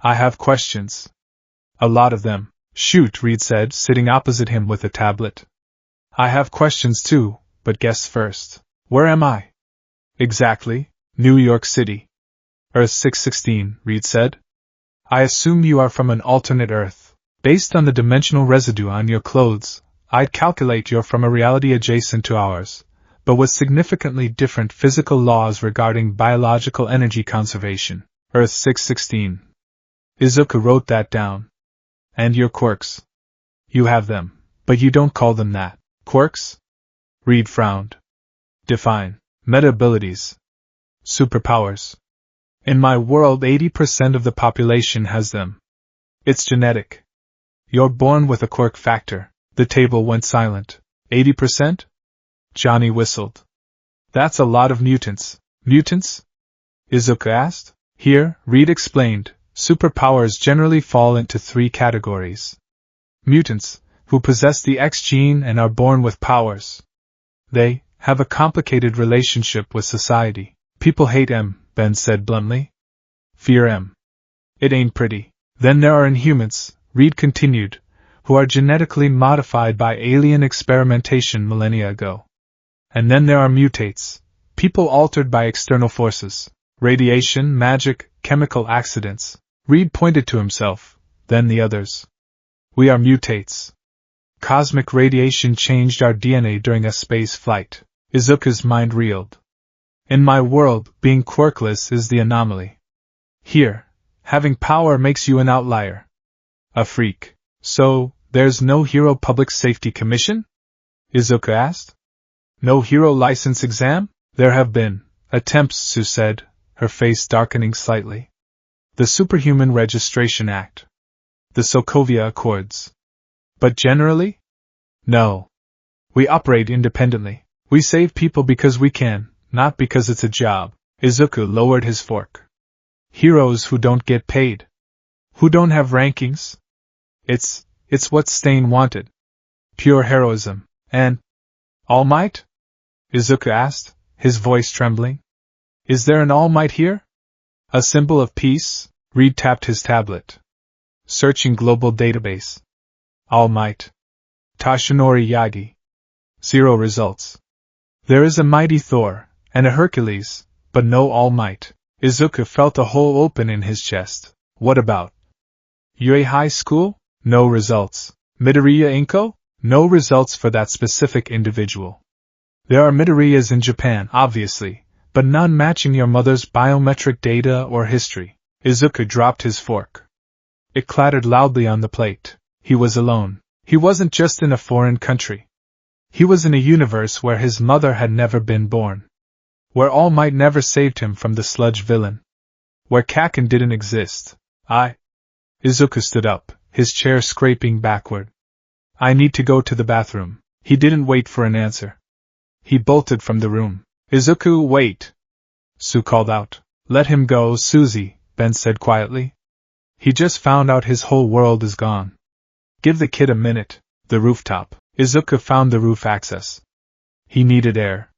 I have questions. A lot of them. Shoot, Reed said, sitting opposite him with a tablet. I have questions too, but guess first. Where am I? Exactly, New York City. Earth 616, Reed said. I assume you are from an alternate Earth. Based on the dimensional residue on your clothes, I'd calculate you're from a reality adjacent to ours, but with significantly different physical laws regarding biological energy conservation. Earth 616. Izuku wrote that down. And your quirks. You have them, but you don't call them that. Quirks? Reed frowned. Define. Meta-abilities. Superpowers. In my world 80% of the population has them. It's genetic. You're born with a quirk factor. The table went silent. 80%? Johnny whistled. That's a lot of mutants. Mutants? Izuku asked. Here, Reed explained, superpowers generally fall into 3 categories. Mutants, who possess the X gene and are born with powers. They have a complicated relationship with society. People hate M, Ben said bluntly. Fear M. It ain't pretty. Then there are Inhumans, Reed continued, who are genetically modified by alien experimentation millennia ago. And then there are mutates, people altered by external forces, radiation, magic, chemical accidents. Reed pointed to himself, then the others. We are mutates. Cosmic radiation changed our DNA during a space flight. Izuku's mind reeled. In my world, being quirkless is the anomaly. Here, having power makes you an outlier. A freak. So, there's no Hero Public Safety Commission? Izuku asked. No hero license exam? There have been attempts, Sue said, her face darkening slightly. The Superhuman Registration Act. The Sokovia Accords. But generally? No. We operate independently. We save people because we can, not because it's a job. Izuku lowered his fork. Heroes who don't get paid. Who don't have rankings. It's what Stain wanted. Pure heroism. And All Might? Izuku asked, his voice trembling. Is there an All Might here? A symbol of peace? Reed tapped his tablet. Searching global database. All Might. Tashinori Yagi. 0 results. There is a mighty Thor, and a Hercules, but no All Might. Izuku felt a hole open in his chest. What about Yue High School? No results. Midoriya Inko? No results for that specific individual. There are Midoriyas in Japan, obviously, but none matching your mother's biometric data or history. Izuku dropped his fork. It clattered loudly on the plate. He was alone. He wasn't just in a foreign country. He was in a universe where his mother had never been born. Where All Might never saved him from the sludge villain. Where Kaken didn't exist. Izuku stood up, his chair scraping backward. I need to go to the bathroom. He didn't wait for an answer. He bolted from the room. Izuku, wait! Sue called out. Let him go, Susie, Ben said quietly. He just found out his whole world is gone. Give the kid a minute. The rooftop. Izuku found the roof access. He needed air.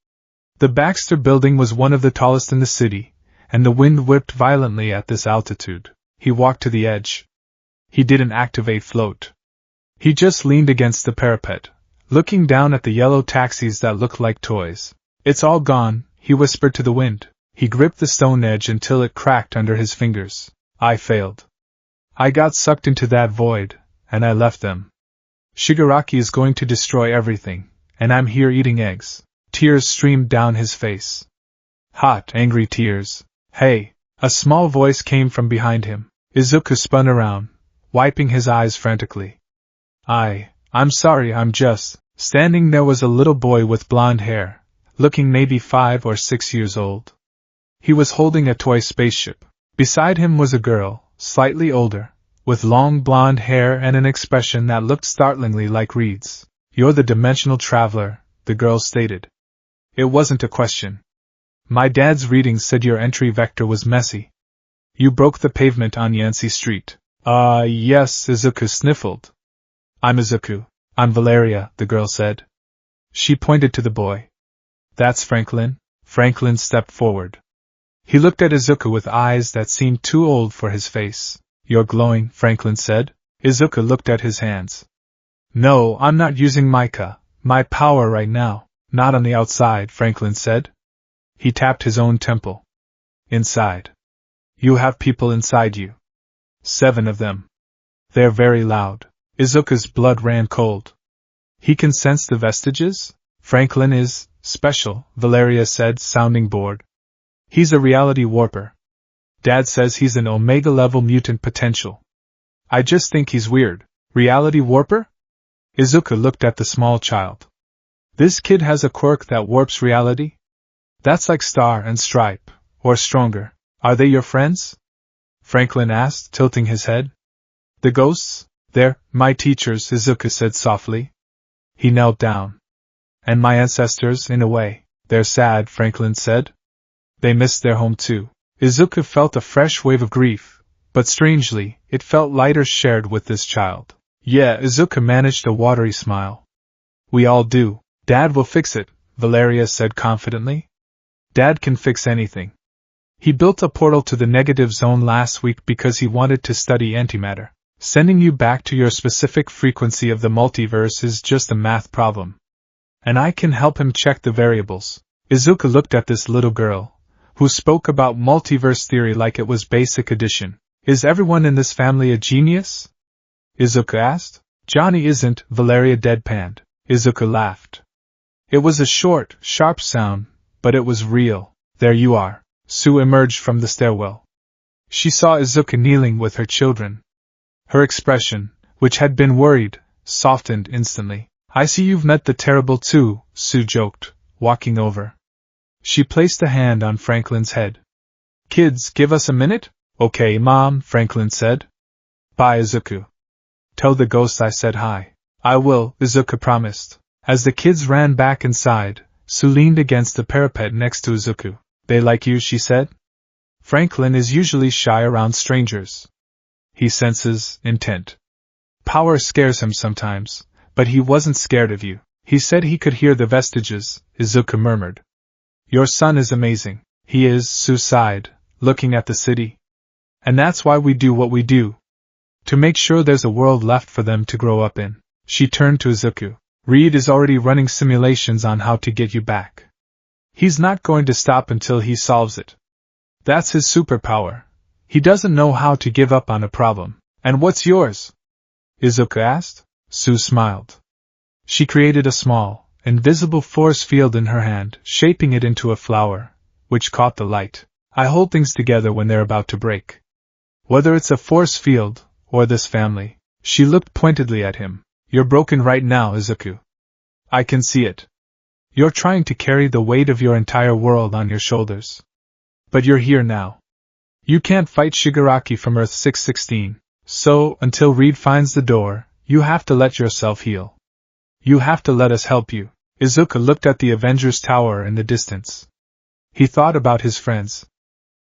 The Baxter building was one of the tallest in the city, and the wind whipped violently at this altitude. He walked to the edge. He didn't activate float. He just leaned against the parapet, looking down at the yellow taxis that looked like toys. It's all gone, he whispered to the wind. He gripped the stone edge until it cracked under his fingers. I failed. I got sucked into that void, and I left them. Shigaraki is going to destroy everything, and I'm here eating eggs. Tears streamed down his face. Hot, angry tears. Hey! A small voice came from behind him. Izuku spun around, wiping his eyes frantically. I'm sorry, I'm just... Standing there was a little boy with blonde hair, looking maybe 5 or 6 years old. He was holding a toy spaceship. Beside him was a girl, slightly older, with long blonde hair and an expression that looked startlingly like Reed's. You're the dimensional traveler, the girl stated. It wasn't a question. My dad's reading said your entry vector was messy. You broke the pavement on Yancey Street. Yes, Izuku sniffled. I'm Izuku. I'm Valeria, the girl said. She pointed to the boy. That's Franklin. Franklin stepped forward. He looked at Izuku with eyes that seemed too old for his face. You're glowing, Franklin said. Izuku looked at his hands. No, I'm not using my power right now. Not on the outside, Franklin said. He tapped his own temple. Inside. You have people inside you. 7 of them. They're very loud. Izuku's blood ran cold. He can sense the vestiges? Franklin is special, Valeria said, sounding bored. He's a reality warper. Dad says he's an Omega-level mutant potential. I just think he's weird. Reality warper? Izuku looked at the small child. This kid has a quirk that warps reality? That's like Star and Stripe, or stronger. Are they your friends? Franklin asked, tilting his head. The ghosts? They're my teachers, Izuku said softly. He knelt down. And my ancestors, in a way. They're sad, Franklin said. They missed their home too. Izuku felt a fresh wave of grief, but strangely, it felt lighter shared with this child. Yeah, Izuku managed a watery smile. We all do. Dad will fix it, Valeria said confidently. Dad can fix anything. He built a portal to the negative zone last week because he wanted to study antimatter. Sending you back to your specific frequency of the multiverse is just a math problem. And I can help him check the variables. Izuku looked at this little girl, who spoke about multiverse theory like it was basic addition. Is everyone in this family a genius? Izuku asked. Johnny isn't, Valeria deadpanned. Izuku laughed. It was a short, sharp sound, but it was real. There you are. Sue emerged from the stairwell. She saw Izuku kneeling with her children. Her expression, which had been worried, softened instantly. I see you've met the terrible too, Sue joked, walking over. She placed a hand on Franklin's head. Kids, give us a minute? Okay, Mom, Franklin said. Bye, Izuku. Tell the ghost I said hi. I will, Izuku promised. As the kids ran back inside, Sue leaned against the parapet next to Izuku. They like you, she said. Franklin is usually shy around strangers. He senses intent. Power scares him sometimes, but he wasn't scared of you. He said he could hear the vestiges, Izuku murmured. Your son is amazing. He is, Sue sighed, looking at the city. And that's why we do what we do. To make sure there's a world left for them to grow up in. She turned to Izuku. Reed is already running simulations on how to get you back. He's not going to stop until he solves it. That's his superpower. He doesn't know how to give up on a problem. And what's yours? Izuku asked. Sue smiled. She created a small, invisible force field in her hand, shaping it into a flower, which caught the light. I hold things together when they're about to break. Whether it's a force field, or this family. She looked pointedly at him. You're broken right now, Izuku. I can see it. You're trying to carry the weight of your entire world on your shoulders. But you're here now. You can't fight Shigaraki from Earth 616, so, until Reed finds the door, you have to let yourself heal. You have to let us help you. Izuku looked at the Avengers Tower in the distance. He thought about his friends.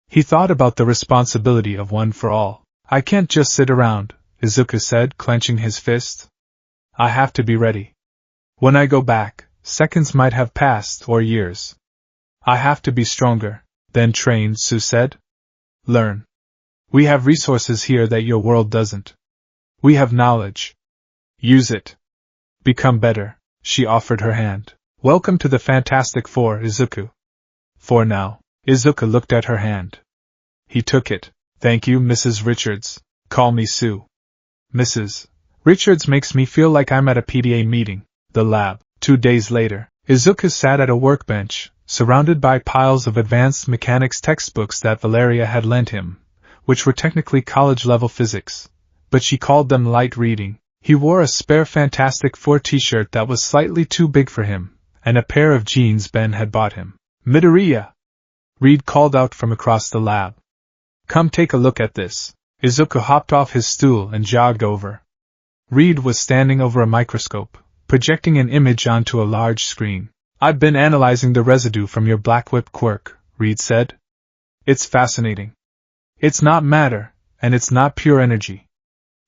He thought about the responsibility of one for all. I can't just sit around, Izuku said, clenching his fist. I have to be ready. When I go back, seconds might have passed, or years. I have to be stronger, then train, Sue said. Learn. We have resources here that your world doesn't. We have knowledge. Use it. Become better, she offered her hand. Welcome to the Fantastic Four, Izuku. For now. Izuku looked at her hand. He took it. Thank you, Mrs. Richards. Call me Sue. Mrs. Richards makes me feel like I'm at a PTA meeting. The lab. 2 days later, Izuku sat at a workbench, surrounded by piles of advanced mechanics textbooks that Valeria had lent him, which were technically college-level physics, but she called them light reading. He wore a spare Fantastic Four t-shirt that was slightly too big for him, and a pair of jeans Ben had bought him. Midoriya! Reed called out from across the lab. Come take a look at this. Izuku hopped off his stool and jogged over. Reed was standing over a microscope, projecting an image onto a large screen. I've been analyzing the residue from your black whip quirk, Reed said. It's fascinating. It's not matter, and it's not pure energy.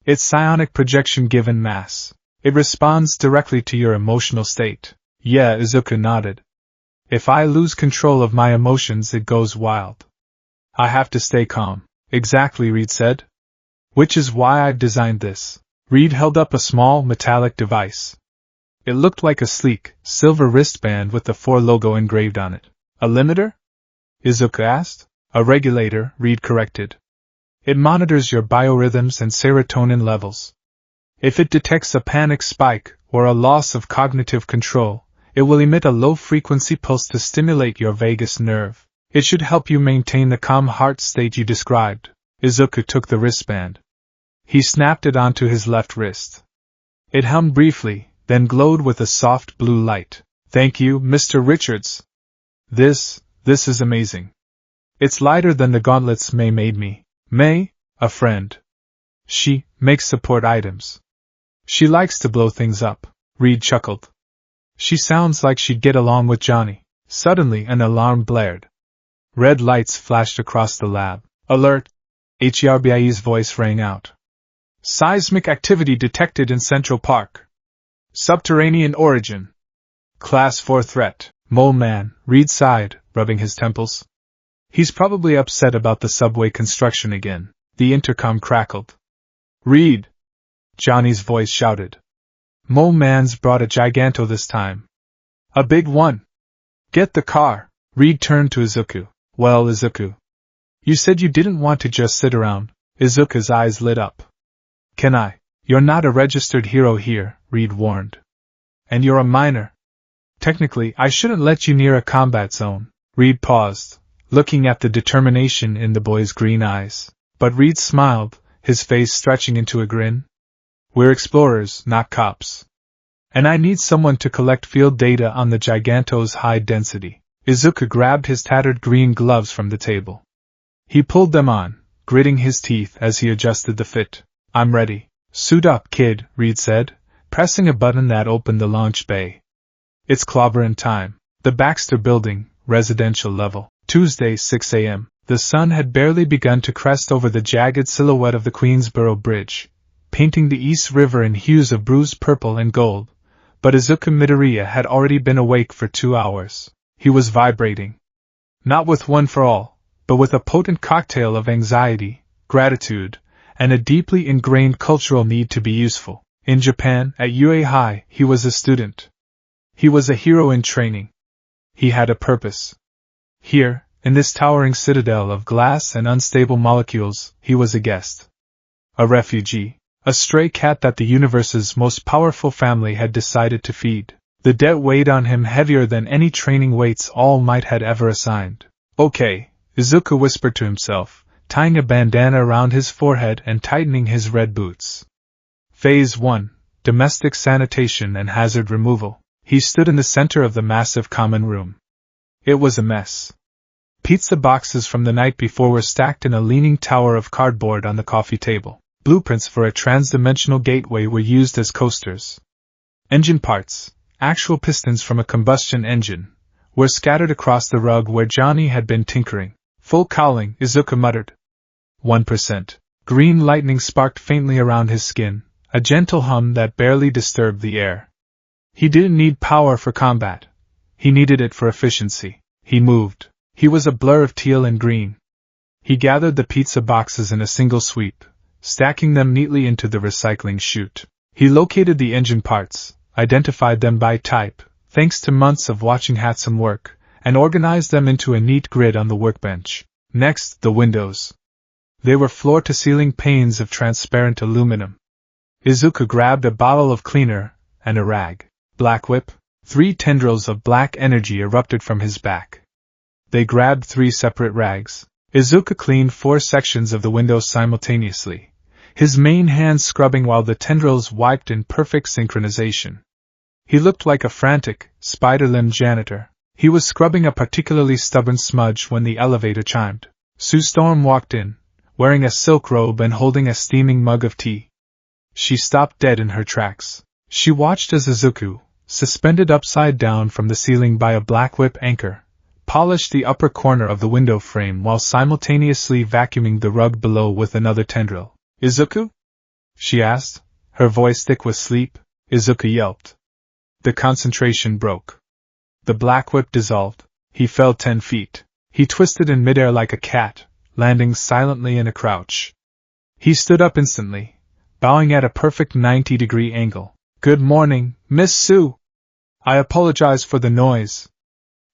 It's psionic projection given mass. It responds directly to your emotional state. Yeah, Izuku nodded. If I lose control of my emotions, it goes wild. I have to stay calm. Exactly, Reed said. Which is why I've designed this. Reed held up a small, metallic device. It looked like a sleek, silver wristband with the 4 logo engraved on it. A limiter? Izuku asked. A regulator, Reed corrected. It monitors your biorhythms and serotonin levels. If it detects a panic spike or a loss of cognitive control, it will emit a low-frequency pulse to stimulate your vagus nerve. It should help you maintain the calm heart state you described. Izuku took the wristband. He snapped it onto his left wrist. It hummed briefly, then glowed with a soft blue light. Thank you, Mr. Richards. This is amazing. It's lighter than the gauntlets May made me. May, a friend. She makes support items. She likes to blow things up. Reed chuckled. She sounds like she'd get along with Johnny. Suddenly an alarm blared. Red lights flashed across the lab. Alert! HERBIE's voice rang out. Seismic activity detected in Central Park. Subterranean origin. Class 4 threat. Mole Man, Reed sighed, rubbing his temples. He's probably upset about the subway construction again. The intercom crackled. Reed! Johnny's voice shouted. Mole Man's brought a giganto this time. A big one. Get the car. Reed turned to Izuku. Well, Izuku. You said you didn't want to just sit around. Izuku's eyes lit up. Can I? You're not a registered hero here, Reed warned. And you're a minor. Technically, I shouldn't let you near a combat zone. Reed paused, looking at the determination in the boy's green eyes. But Reed smiled, his face stretching into a grin. We're explorers, not cops. And I need someone to collect field data on the Giganto's high density. Izuku grabbed his tattered green gloves from the table. He pulled them on, gritting his teeth as he adjusted the fit. I'm ready. Suit up, kid, Reed said, pressing a button that opened the launch bay. It's clobberin' time. The Baxter Building, residential level. Tuesday, 6 a.m. The sun had barely begun to crest over the jagged silhouette of the Queensboro Bridge, painting the East River in hues of bruised purple and gold, but Izuku Midoriya had already been awake for 2 hours. He was vibrating. Not with One for All, but with a potent cocktail of anxiety, gratitude, and a deeply ingrained cultural need to be useful. In Japan, at UA High, he was a student. He was a hero in training. He had a purpose. Here, in this towering citadel of glass and unstable molecules, he was a guest. A refugee. A stray cat that the universe's most powerful family had decided to feed. The debt weighed on him heavier than any training weights All Might had ever assigned. Okay, Izuku whispered to himself, tying a bandana around his forehead and tightening his red boots. Phase 1. domestic sanitation and hazard removal. He stood in the center of the massive common room. It was a mess. Pizza boxes from the night before were stacked in a leaning tower of cardboard on the coffee table. Blueprints for a trans-dimensional gateway were used as coasters. Engine parts, actual pistons from a combustion engine, were scattered across the rug where Johnny had been tinkering. Full cowling, Izuku muttered. 1%. Green lightning sparked faintly around his skin, a gentle hum that barely disturbed the air. He didn't need power for combat. He needed it for efficiency. He moved. He was a blur of teal and green. He gathered the pizza boxes in a single sweep, stacking them neatly into the recycling chute. He located the engine parts, identified them by type, thanks to months of watching Hatsum work, and organized them into a neat grid on the workbench. Next, the windows. They were floor-to-ceiling panes of transparent aluminum. Izuku grabbed a bottle of cleaner and a rag. Black whip. 3 tendrils of black energy erupted from his back. They grabbed 3 separate rags. Izuku cleaned 4 sections of the windows simultaneously, his main hand scrubbing while the tendrils wiped in perfect synchronization. He looked like a frantic, spider-limbed janitor. He was scrubbing a particularly stubborn smudge when the elevator chimed. Sue Storm walked in, wearing a silk robe and holding a steaming mug of tea. She stopped dead in her tracks. She watched as Izuku, suspended upside down from the ceiling by a black whip anchor, polished the upper corner of the window frame while simultaneously vacuuming the rug below with another tendril. Izuku? She asked, her voice thick with sleep. Izuku yelped. The concentration broke. The black whip dissolved. He fell 10 feet. He twisted in midair like a cat, landing silently in a crouch. He stood up instantly, bowing at a perfect 90-degree angle. Good morning, Miss Sue. I apologize for the noise.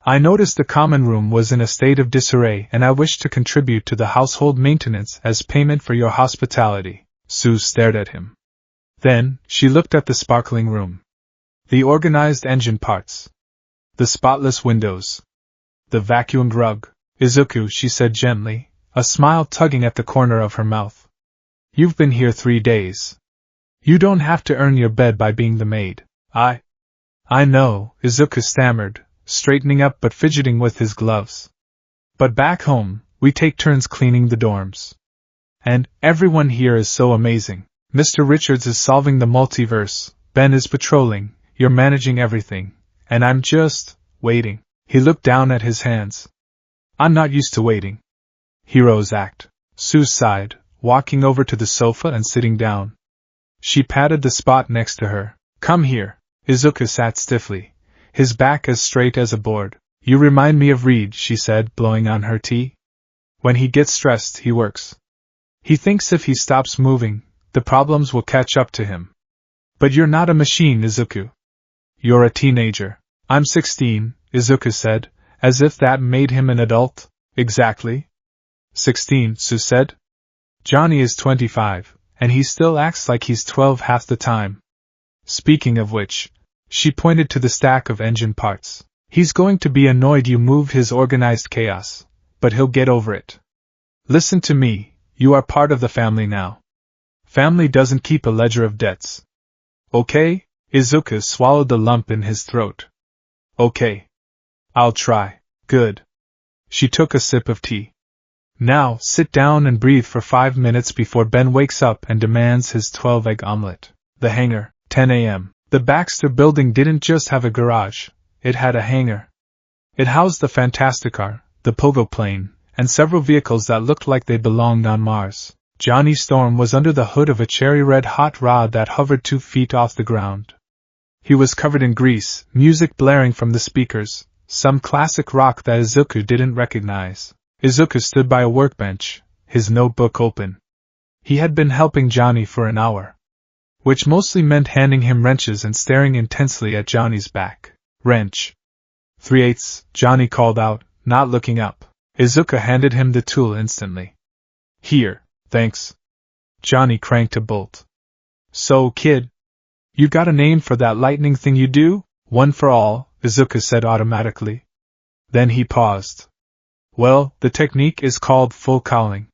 I noticed the common room was in a state of disarray and I wish to contribute to the household maintenance as payment for your hospitality. Sue stared at him. Then, she looked at the sparkling room. The organized engine parts. The spotless windows. The vacuumed rug. Izuku, she said gently, a smile tugging at the corner of her mouth. You've been here 3 days. You don't have to earn your bed by being the maid. I know, Izuku stammered, straightening up but fidgeting with his gloves. But back home, we take turns cleaning the dorms. And everyone here is so amazing. Mr. Richards is solving the multiverse, Ben is patrolling, you're managing everything, and I'm just waiting. He looked down at his hands. I'm not used to waiting. Heroes act. Sue sighed, walking over to the sofa and sitting down. She patted the spot next to her. Come here. Izuku sat stiffly, his back as straight as a board. You remind me of Reed, she said, blowing on her tea. When he gets stressed, he works. He thinks if he stops moving, the problems will catch up to him. But you're not a machine, Izuku. You're a teenager. I'm 16, Izuku said, as if that made him an adult. Exactly. 16, Sue said. Johnny is 25, and he still acts like he's 12 half the time. Speaking of which, she pointed to the stack of engine parts. He's going to be annoyed you move his organized chaos, but he'll get over it. Listen to me, you are part of the family now. Family doesn't keep a ledger of debts. Okay? Izuku swallowed the lump in his throat. Okay. I'll try. Good. She took a sip of tea. Now, sit down and breathe for 5 minutes before Ben wakes up and demands his 12-egg omelet. The hangar, 10 a.m. The Baxter building didn't just have a garage, it had a hangar. It housed the Fantasticar, the Pogo plane, and several vehicles that looked like they belonged on Mars. Johnny Storm was under the hood of a cherry-red hot rod that hovered 2 feet off the ground. He was covered in grease, music blaring from the speakers, some classic rock that Izuku didn't recognize. Izuku stood by a workbench, his notebook open. He had been helping Johnny for an hour, which mostly meant handing him wrenches and staring intensely at Johnny's back. Wrench. 3/8, Johnny called out, not looking up. Izuku handed him the tool instantly. Here, thanks. Johnny cranked a bolt. So, kid, you got a name for that lightning thing you do? One for all, Izuku said automatically. Then he paused. Well, the technique is called full cowling.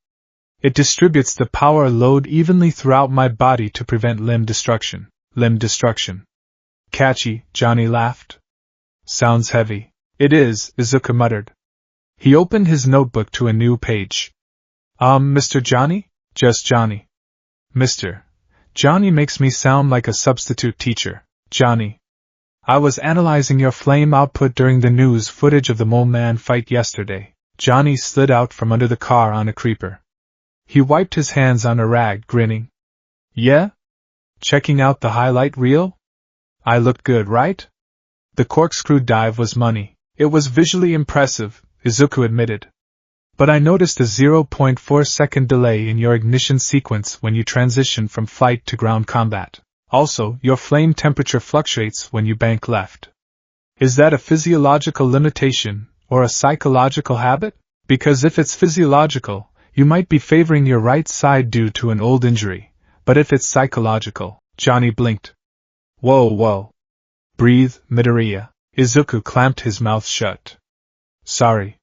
It distributes the power load evenly throughout my body to prevent limb destruction. limb destruction. Catchy, Johnny laughed. Sounds heavy. It is, Izuku muttered. He opened his notebook to a new page. Mr. Johnny? Just Johnny. Mr. Johnny makes me sound like a substitute teacher. Johnny. I was analyzing your flame output during the news footage of the Mole Man fight yesterday. Johnny slid out from under the car on a creeper. He wiped his hands on a rag, grinning. Yeah? Checking out the highlight reel? I looked good, right? The corkscrew dive was money. It was visually impressive, Izuku admitted. But I noticed a 0.4-second delay in your ignition sequence when you transition from flight to ground combat. Also, your flame temperature fluctuates when you bank left. Is that a physiological limitation, or a psychological habit? Because if it's physiological, you might be favoring your right side due to an old injury, but if it's psychological, Johnny blinked. Whoa. Breathe, Midoriya. Izuku clamped his mouth shut. Sorry.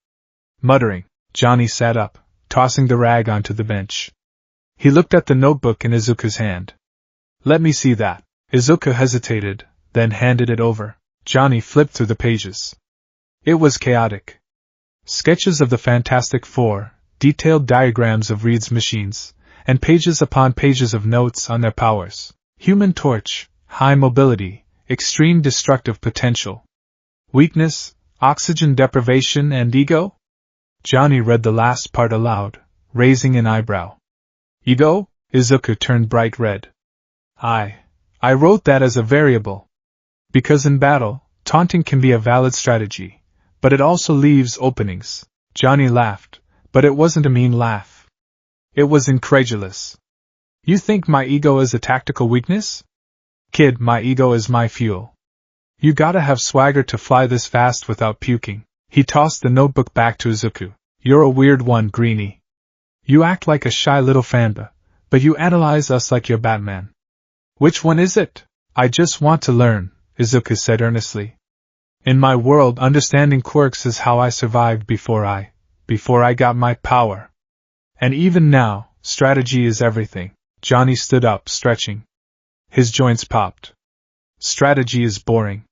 Muttering, Johnny sat up, tossing the rag onto the bench. He looked at the notebook in Izuku's hand. Let me see that. Izuku hesitated, then handed it over. Johnny flipped through the pages. It was chaotic. Sketches of the Fantastic Four, detailed diagrams of Reed's machines, and pages upon pages of notes on their powers. Human Torch, high mobility, extreme destructive potential. Weakness, oxygen deprivation and ego? Johnny read the last part aloud, raising an eyebrow. Ego? Izuku turned bright red. I wrote that as a variable. Because in battle, taunting can be a valid strategy, but it also leaves openings. Johnny laughed, but it wasn't a mean laugh. It was incredulous. You think my ego is a tactical weakness? Kid, my ego is my fuel. You gotta have swagger to fly this fast without puking. He tossed the notebook back to Izuku. You're a weird one, Greenie. You act like a shy little fanda, but you analyze us like you're Batman. Which one is it? I just want to learn, Izuku said earnestly. In my world, understanding quirks is how I survived before I got my power. And even now, strategy is everything. Johnny stood up, stretching. His joints popped. Strategy is boring.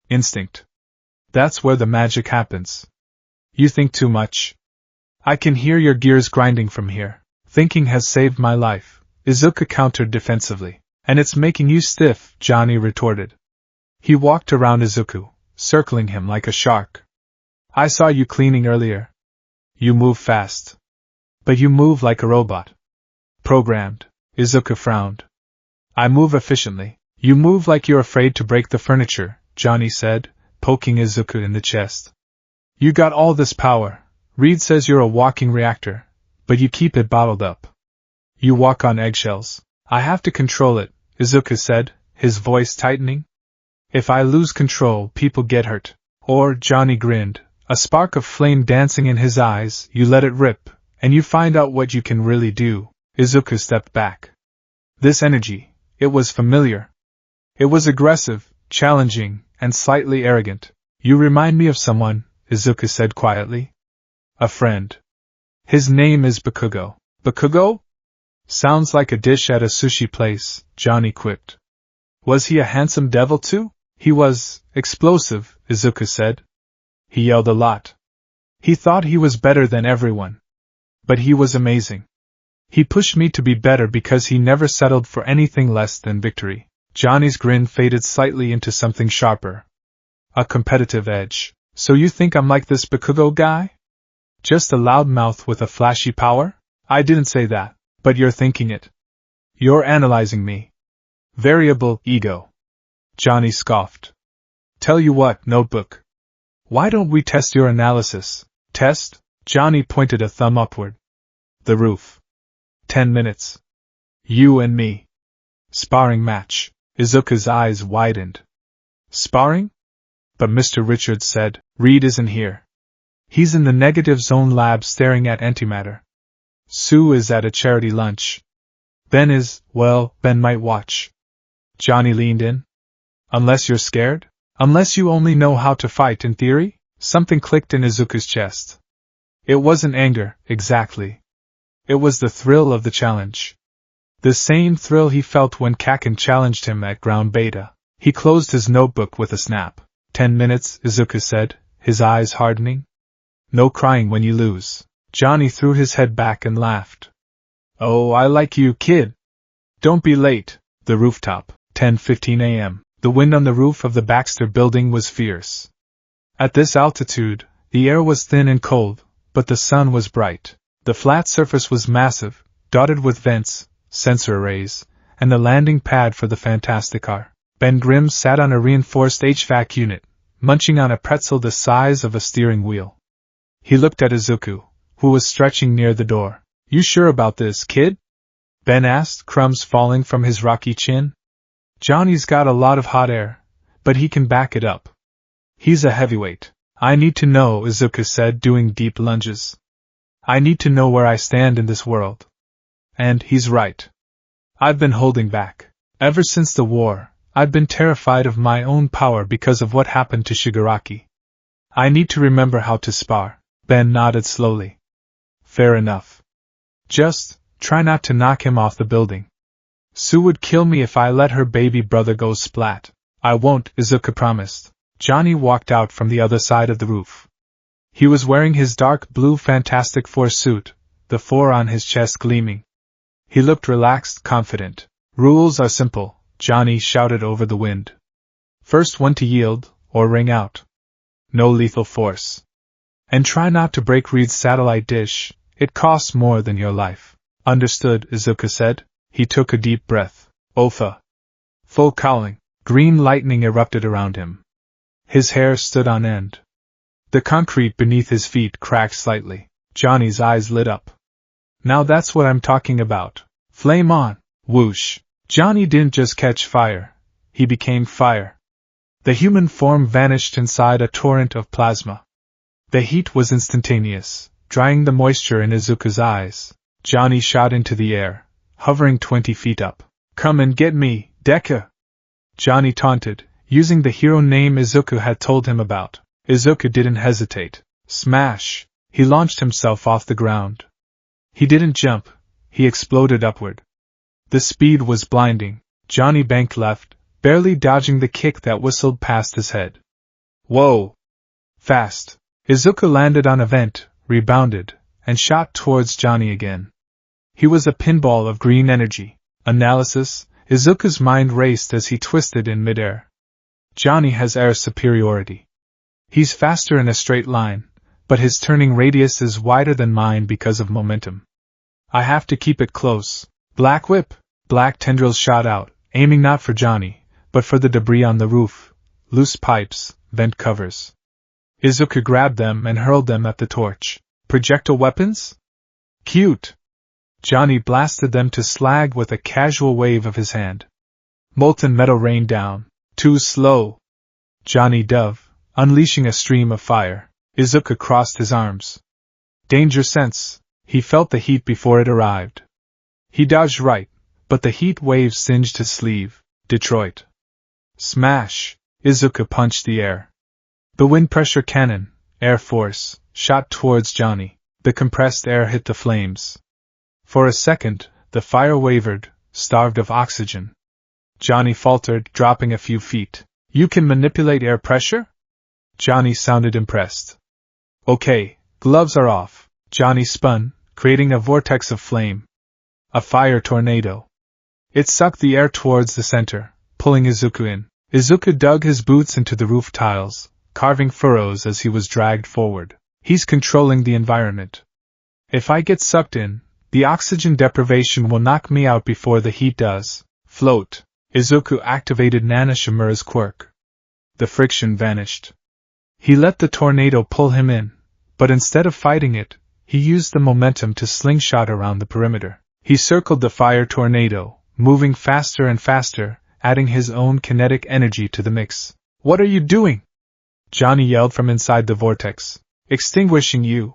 Instinct. That's where the magic happens. You think too much. I can hear your gears grinding from here. Thinking has saved my life, Izuku countered defensively. And it's making you stiff, Johnny retorted. He walked around Izuku, circling him like a shark. I saw you cleaning earlier. You move fast. But you move like a robot. Programmed. Izuku frowned. I move efficiently. You move like you're afraid to break the furniture, Johnny said, poking Izuku in the chest. You got all this power. Reed says you're a walking reactor, but you keep it bottled up. You walk on eggshells. I have to control it, Izuku said, his voice tightening. If I lose control, people get hurt. Or, Johnny grinned, a spark of flame dancing in his eyes, you let it rip, and you find out what you can really do. Izuku stepped back. This energy, it was familiar. It was aggressive, challenging, and slightly arrogant. You remind me of someone, Izuku said quietly. A friend. His name is Bakugo. Bakugo? Sounds like a dish at a sushi place, Johnny quipped. Was he a handsome devil too? He was explosive, Izuku said. He yelled a lot. He thought he was better than everyone. But he was amazing. He pushed me to be better because he never settled for anything less than victory. Johnny's grin faded slightly into something sharper. A competitive edge. So you think I'm like this Bakugo guy? Just a loudmouth with a flashy power? I didn't say that. But you're thinking it. You're analyzing me. Variable ego. Johnny scoffed. Tell you what, notebook. Why don't we test your analysis? Test? Johnny pointed a thumb upward. The roof. 10 minutes. You and me. Sparring match. Izuku's eyes widened. Sparring? But Mr. Richards said, Reed isn't here. He's in the negative zone lab staring at antimatter. Sue is at a charity lunch. Ben might watch. Johnny leaned in. Unless you're scared? Unless you only know how to fight in theory? Something clicked in Izuku's chest. It wasn't anger, exactly. It was the thrill of the challenge. The same thrill he felt when Kaken challenged him at ground beta. He closed his notebook with a snap. 10 minutes, Izuku said, his eyes hardening. No crying when you lose. Johnny threw his head back and laughed. Oh, I like you, kid. Don't be late. The rooftop. 10:15 a.m. The wind on the roof of the Baxter building was fierce. At this altitude, the air was thin and cold, but the sun was bright. The flat surface was massive, dotted with vents, sensor arrays, and the landing pad for the fantastic car. Ben Grimm sat on a reinforced HVAC unit, munching on a pretzel the size of a steering wheel. He looked at Izuku, who was stretching near the door. You sure about this, kid? Ben asked, crumbs falling from his rocky chin. Johnny's got a lot of hot air, but he can back it up. He's a heavyweight. I need to know, Izuku said, doing deep lunges. I need to know where I stand in this world. And he's right. I've been holding back. Ever since the war, I've been terrified of my own power because of what happened to Shigaraki. I need to remember how to spar. Ben nodded slowly. Fair enough. Just try not to knock him off the building. Sue would kill me if I let her baby brother go splat. I won't, Izuku promised. Johnny walked out from the other side of the roof. He was wearing his dark blue Fantastic Four suit, the 4 on his chest gleaming. He looked relaxed, confident. Rules are simple, Johnny shouted over the wind. First one to yield, or ring out. No lethal force. And try not to break Reed's satellite dish, it costs more than your life. Understood, Izuku said. He took a deep breath. Otha. Full cowling. Green lightning erupted around him. His hair stood on end. The concrete beneath his feet cracked slightly. Johnny's eyes lit up. Now that's what I'm talking about. Flame on. Whoosh. Johnny didn't just catch fire. He became fire. The human form vanished inside a torrent of plasma. The heat was instantaneous, drying the moisture in Izuku's eyes. Johnny shot into the air, hovering 20 feet up. Come and get me, Deku! Johnny taunted, using the hero name Izuku had told him about. Izuku didn't hesitate. Smash! He launched himself off the ground. He didn't jump, he exploded upward. The speed was blinding. Johnny banked left, barely dodging the kick that whistled past his head. Whoa! Fast! Izuku landed on a vent, rebounded, and shot towards Johnny again. He was a pinball of green energy. Analysis. Izuku's mind raced as he twisted in midair. Johnny has air superiority. He's faster in a straight line, but his turning radius is wider than mine because of momentum. I have to keep it close. Black whip! Black tendrils shot out, aiming not for Johnny, but for the debris on the roof, loose pipes, vent covers. Izuku grabbed them and hurled them at the torch. Projectile weapons? Cute! Johnny blasted them to slag with a casual wave of his hand. Molten metal rained down. Too slow! Johnny dove, unleashing a stream of fire. Izuku crossed his arms. Danger sense. He felt the heat before it arrived. He dodged right, but the heat wave singed his sleeve. Detroit. Smash! Izuku punched the air. The wind pressure cannon, Air Force, shot towards Johnny. The compressed air hit the flames. For a second, the fire wavered, starved of oxygen. Johnny faltered, dropping a few feet. You can manipulate air pressure? Johnny sounded impressed. Okay, gloves are off. Johnny spun, creating a vortex of flame. A fire tornado. It sucked the air towards the center, pulling Izuku in. Izuku dug his boots into the roof tiles, carving furrows as he was dragged forward. He's controlling the environment. If I get sucked in, the oxygen deprivation will knock me out before the heat does. Float. Izuku activated Nana Shimura's quirk. The friction vanished. He let the tornado pull him in, but instead of fighting it, he used the momentum to slingshot around the perimeter. He circled the fire tornado, moving faster and faster, adding his own kinetic energy to the mix. What are you doing? Johnny yelled from inside the vortex. Extinguishing you!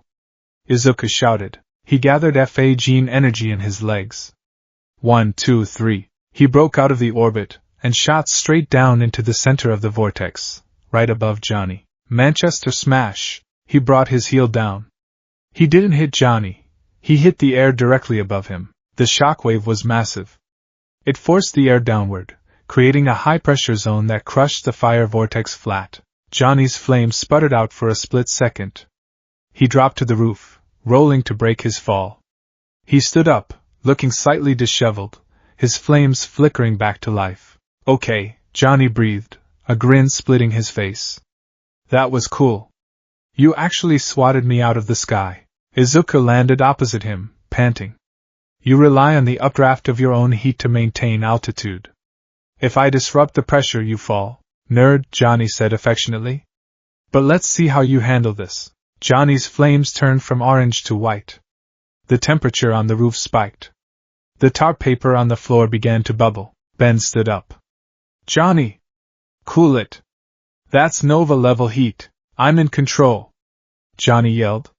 Izuku shouted. He gathered FA gene energy in his legs. 1, 2, 3. He broke out of the orbit, and shot straight down into the center of the vortex, right above Johnny. Manchester smash! He brought his heel down. He didn't hit Johnny. He hit the air directly above him. The shockwave was massive. It forced the air downward, creating a high-pressure zone that crushed the fire vortex flat. Johnny's flames sputtered out for a split second. He dropped to the roof, rolling to break his fall. He stood up, looking slightly disheveled, his flames flickering back to life. "Okay," Johnny breathed, a grin splitting his face. "That was cool. You actually swatted me out of the sky." Izuku landed opposite him, panting. "You rely on the updraft of your own heat to maintain altitude. If I disrupt the pressure, you fall." "Nerd," Johnny said affectionately. "But let's see how you handle this." Johnny's flames turned from orange to white. The temperature on the roof spiked. The tar paper on the floor began to bubble. Ben stood up. "Johnny! Cool it. That's Nova-level heat. I'm in control," Johnny yelled.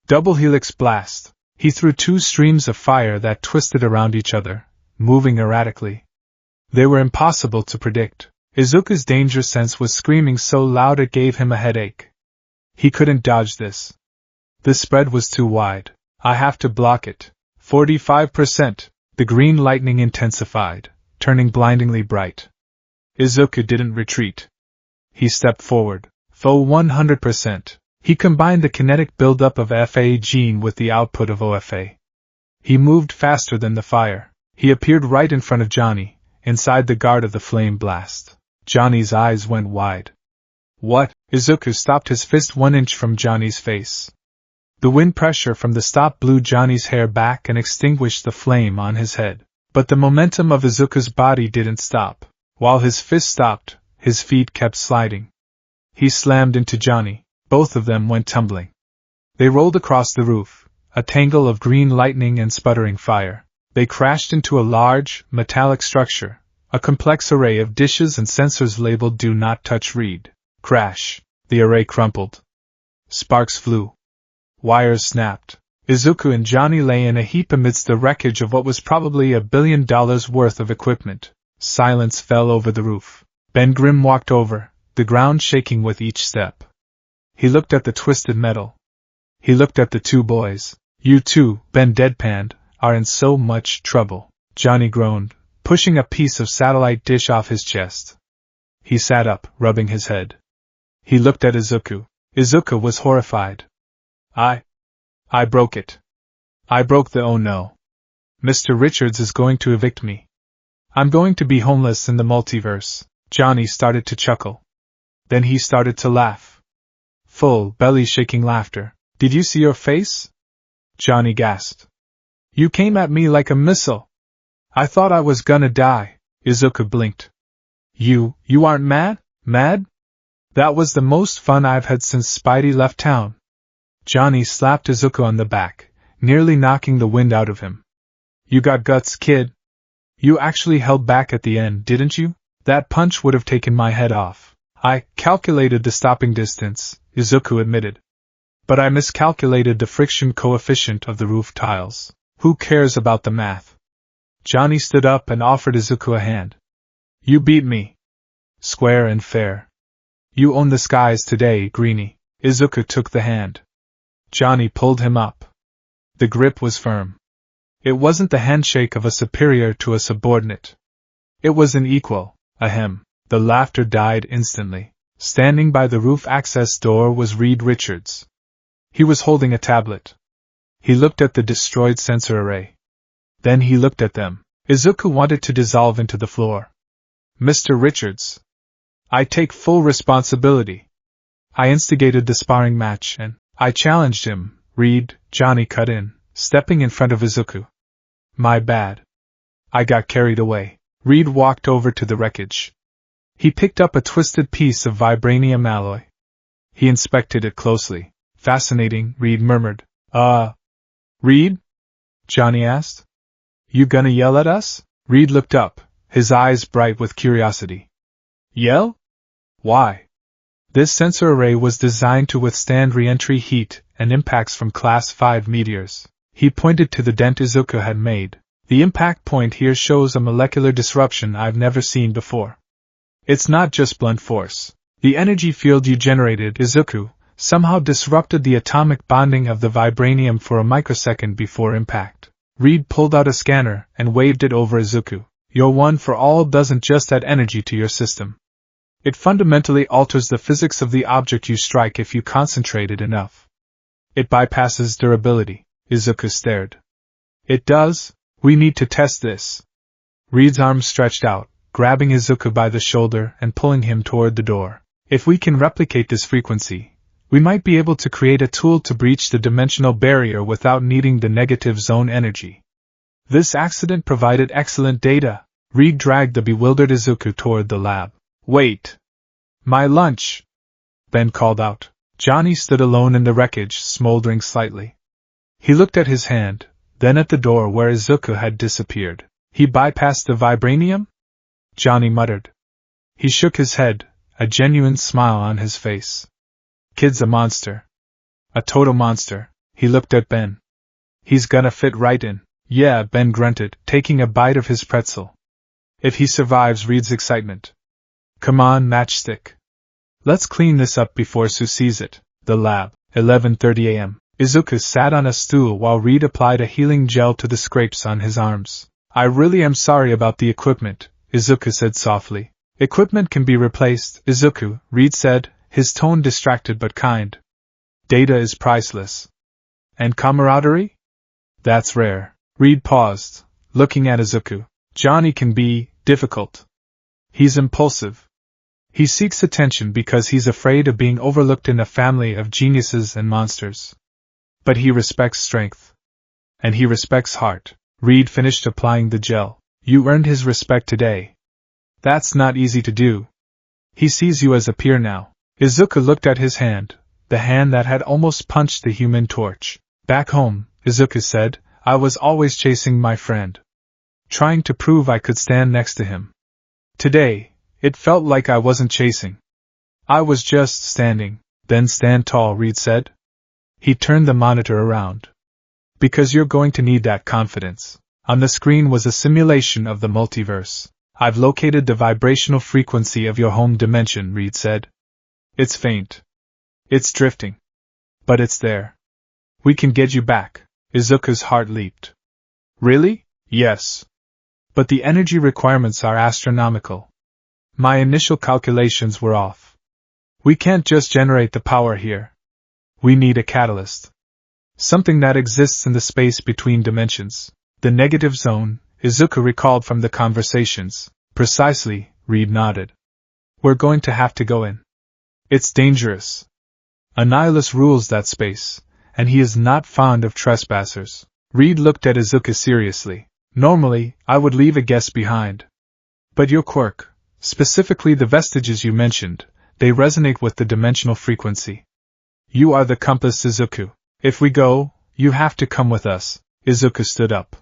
"Double helix blast." He threw two streams of fire that twisted around each other, moving erratically. They were impossible to predict. Izuku's danger sense was screaming so loud it gave him a headache. He couldn't dodge this. The spread was too wide. "I have to block it." 45%. The green lightning intensified, turning blindingly bright. Izuku didn't retreat. He stepped forward. Full 100%. He combined the kinetic buildup of FA gene with the output of OFA. He moved faster than the fire. He appeared right in front of Johnny, inside the guard of the flame blast. Johnny's eyes went wide. "What?" Izuku stopped his fist 1 inch from Johnny's face. The wind pressure from the stop blew Johnny's hair back and extinguished the flame on his head. But the momentum of Izuku's body didn't stop. While his fist stopped, his feet kept sliding. He slammed into Johnny. Both of them went tumbling. They rolled across the roof, a tangle of green lightning and sputtering fire. They crashed into a large, metallic structure, a complex array of dishes and sensors labeled "Do Not Touch Read." Crash. The array crumpled. Sparks flew. Wires snapped. Izuku and Johnny lay in a heap amidst the wreckage of what was probably $1 billion worth of equipment. Silence fell over the roof. Ben Grimm walked over, the ground shaking with each step. He looked at the twisted metal. He looked at the two boys. "You two," Ben deadpanned, "are in so much trouble." Johnny groaned, pushing a piece of satellite dish off his chest. He sat up, rubbing his head. He looked at Izuku. Izuku was horrified. I broke it. I broke the oh no. Mr. Richards is going to evict me. I'm going to be homeless in the multiverse." Johnny started to chuckle. Then he started to laugh. Full, belly-shaking laughter. "Did you see your face?" Johnny gasped. "You came at me like a missile. I thought I was gonna die." Izuku blinked. You aren't mad? Mad? That was the most fun I've had since Spidey left town." Johnny slapped Izuku on the back, nearly knocking the wind out of him. "You got guts, kid. You actually held back at the end, didn't you? That punch would have taken my head off." "I calculated the stopping distance," Izuku admitted. "But I miscalculated the friction coefficient of the roof tiles. Who cares about the math?" Johnny stood up and offered Izuku a hand. "You beat me. Square and fair. You own the skies today, Greenie." Izuku took the hand. Johnny pulled him up. The grip was firm. It wasn't the handshake of a superior to a subordinate. It was an equal, ahem. The laughter died instantly. Standing by the roof access door was Reed Richards. He was holding a tablet. He looked at the destroyed sensor array. Then he looked at them. Izuku wanted to dissolve into the floor. "Mr. Richards, I take full responsibility. I instigated the sparring match and I challenged him." "Reed," Johnny cut in, stepping in front of Izuku. "My bad. I got carried away." Reed walked over to the wreckage. He picked up a twisted piece of vibranium alloy. He inspected it closely. "Fascinating," Reed murmured. Reed?" Johnny asked. "You gonna yell at us?" Reed looked up, his eyes bright with curiosity. "Yell? Why?" This sensor array was designed to withstand re-entry heat and impacts from Class 5 meteors. He pointed to the dent Izuku had made. "The impact point here shows a molecular disruption I've never seen before. It's not just blunt force. The energy field you generated, Izuku, somehow disrupted the atomic bonding of the vibranium for a microsecond before impact." Reed pulled out a scanner and waved it over Izuku. Your one for all doesn't just add energy to your system. It fundamentally alters the physics of the object you strike if you concentrate it enough. It bypasses durability. Izuku stared. It does? We need to test this. Reed's arm stretched out, grabbing Izuku by the shoulder and pulling him toward the door. If we can replicate this frequency, we might be able to create a tool to breach the dimensional barrier without needing the negative zone energy. This accident provided excellent data. Reed dragged the bewildered Izuku toward the lab. Wait! My lunch! Ben called out. Johnny stood alone in the wreckage, smoldering slightly. He looked at his hand, then at the door where Izuku had disappeared. He bypassed the vibranium? Johnny muttered. He shook his head, a genuine smile on his face. Kid's a monster. A total monster. He looked at Ben. He's gonna fit right in. Yeah, Ben grunted, taking a bite of his pretzel. If he survives Reed's excitement. Come on, Matchstick. Let's clean this up before Sue sees it. The lab, 11:30 a.m. Izuku sat on a stool while Reed applied a healing gel to the scrapes on his arms. I really am sorry about the equipment, Izuku said softly. Equipment can be replaced, Izuku, Reed said, his tone distracted but kind. Data is priceless. And camaraderie? That's rare. Reed paused, looking at Izuku. Johnny can be difficult. He's impulsive. He seeks attention because he's afraid of being overlooked in a family of geniuses and monsters. But he respects strength. And he respects heart. Reed finished applying the gel. You earned his respect today. That's not easy to do. He sees you as a peer now. Izuku looked at his hand, the hand that had almost punched the Human Torch. Back home, Izuku said, I was always chasing my friend. Trying to prove I could stand next to him. Today, it felt like I wasn't chasing. I was just standing. Then stand tall, Reed said. He turned the monitor around. Because you're going to need that confidence. On the screen was a simulation of the multiverse. I've located the vibrational frequency of your home dimension, Reed said. It's faint. It's drifting. But it's there. We can get you back. Izuku's heart leaped. Really? Yes. But the energy requirements are astronomical. My initial calculations were off. We can't just generate the power here. We need a catalyst. Something that exists in the space between dimensions. The negative zone, Izuku recalled from the conversations. Precisely, Reed nodded. We're going to have to go in. It's dangerous. Annihilus rules that space, and he is not fond of trespassers. Reed looked at Izuku seriously. Normally, I would leave a guest behind. But your quirk, specifically the vestiges you mentioned, they resonate with the dimensional frequency. You are the compass, Izuku. If we go, you have to come with us. Izuku stood up.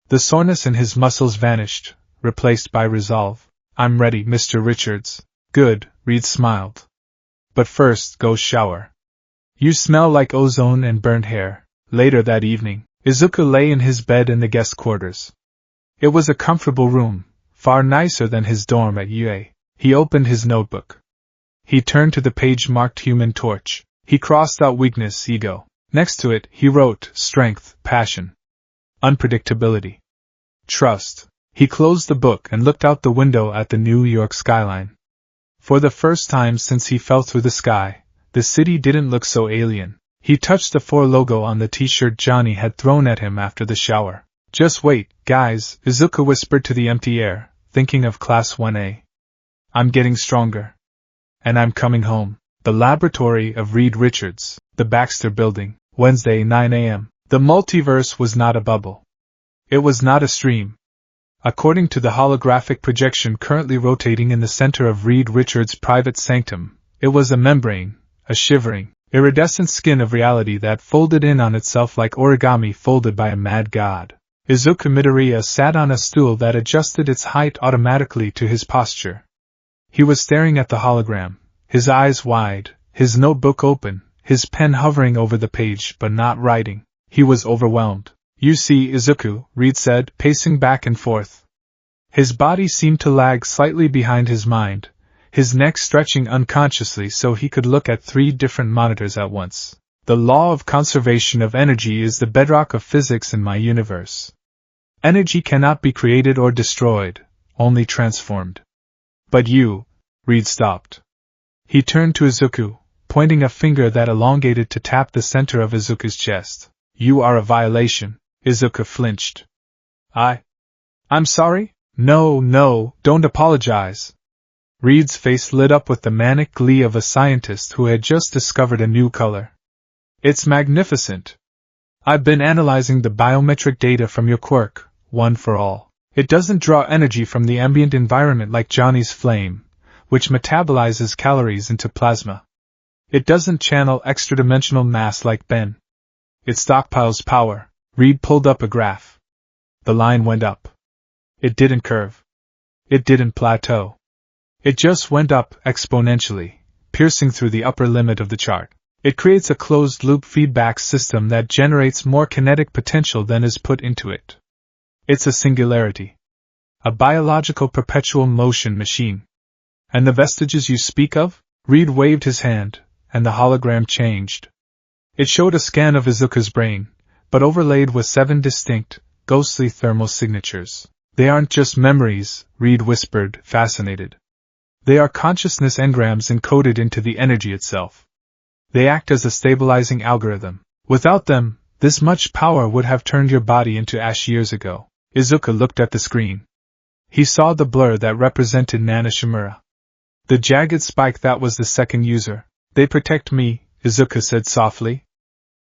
The soreness in his muscles vanished, replaced by resolve. I'm ready, Mr. Richards. Good, Reed smiled. But first, go shower. You smell like ozone and burnt hair. Later that evening, Izuku lay in his bed in the guest quarters. It was a comfortable room, far nicer than his dorm at UA. He opened his notebook. He turned to the page marked Human Torch. He crossed out weakness, ego. Next to it, he wrote strength, passion, unpredictability, trust. He closed the book and looked out the window at the New York skyline. For the first time since he fell through the sky, the city didn't look so alien. He touched the 4 logo on the t-shirt Johnny had thrown at him after the shower. Just wait, guys, Izuku whispered to the empty air, thinking of Class 1A. I'm getting stronger. And I'm coming home. The laboratory of Reed Richards, the Baxter Building, Wednesday 9 a.m. The multiverse was not a bubble. It was not a stream. According to the holographic projection currently rotating in the center of Reed Richards' private sanctum, it was a membrane, a shivering, iridescent skin of reality that folded in on itself like origami folded by a mad god. Izuku Midoriya sat on a stool that adjusted its height automatically to his posture. He was staring at the hologram, his eyes wide, his notebook open, his pen hovering over the page but not writing. He was overwhelmed. You see, Izuku, Reed said, pacing back and forth. His body seemed to lag slightly behind his mind, his neck stretching unconsciously so he could look at 3 different monitors at once. The law of conservation of energy is the bedrock of physics in my universe. Energy cannot be created or destroyed, only transformed. But you, Reed stopped. He turned to Izuku, pointing a finger that elongated to tap the center of Izuku's chest. You are a violation. Izuku flinched. I'm sorry? No, don't apologize. Reed's face lit up with the manic glee of a scientist who had just discovered a new color. It's magnificent. I've been analyzing the biometric data from your quirk, one for all. It doesn't draw energy from the ambient environment like Johnny's flame, which metabolizes calories into plasma. It doesn't channel extra-dimensional mass like Ben. It stockpiles power. Reed pulled up a graph. The line went up. It didn't curve. It didn't plateau. It just went up exponentially, piercing through the upper limit of the chart. It creates a closed-loop feedback system that generates more kinetic potential than is put into it. It's a singularity. A biological perpetual motion machine. And the vestiges you speak of? Reed waved his hand, and the hologram changed. It showed a scan of Izuku's brain, but overlaid with 7 distinct, ghostly thermal signatures. They aren't just memories, Reed whispered, fascinated. They are consciousness engrams encoded into the energy itself. They act as a stabilizing algorithm. Without them, this much power would have turned your body into ash years ago. Izuku looked at the screen. He saw the blur that represented Nana Shimura. The jagged spike that was the second user. They protect me, Izuku said softly.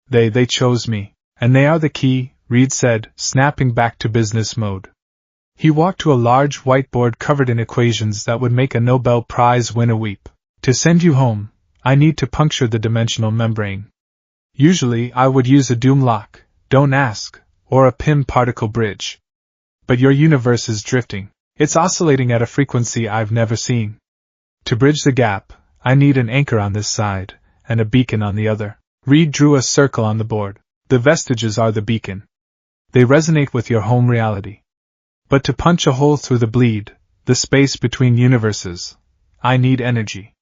They chose me. And they are the key, Reed said, snapping back to business mode. He walked to a large whiteboard covered in equations that would make a Nobel Prize winner weep. To send you home, I need to puncture the dimensional membrane. Usually I would use a doom lock, don't ask, or a PIM particle bridge. But your universe is drifting. It's oscillating at a frequency I've never seen. To bridge the gap, I need an anchor on this side, and a beacon on the other. Reed drew a circle on the board. The vestiges are the beacon. They resonate with your home reality. But to punch a hole through the bleed, the space between universes, I need energy.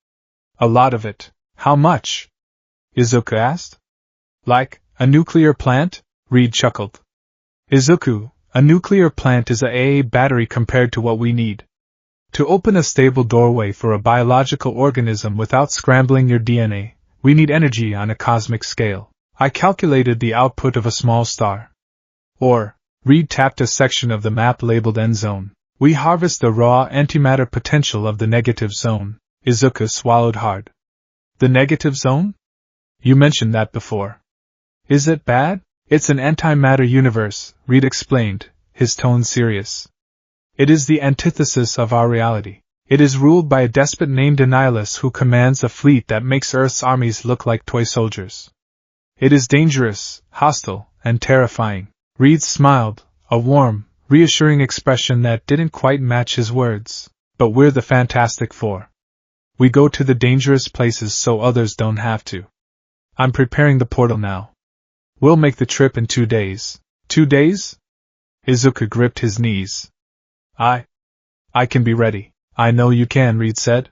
A lot of it. How much? Izuku asked. Like a nuclear plant? Reed chuckled. Izuku, a nuclear plant is a AA battery compared to what we need. To open a stable doorway for a biological organism without scrambling your DNA, we need energy on a cosmic scale. I calculated the output of a small star. Or, Reed tapped a section of the map labeled End Zone. We harvest the raw antimatter potential of the negative zone. Izuku swallowed hard. The negative zone? You mentioned that before. Is it bad? It's an antimatter universe, Reed explained, his tone serious. It is the antithesis of our reality. It is ruled by a despot named Annihilus who commands a fleet that makes Earth's armies look like toy soldiers. It is dangerous, hostile, and terrifying. Reed smiled, a warm, reassuring expression that didn't quite match his words. But we're the Fantastic Four. We go to the dangerous places so others don't have to. I'm preparing the portal now. We'll make the trip in 2 days. 2 days? Izuku gripped his knees. I can be ready. I know you can, Reed said.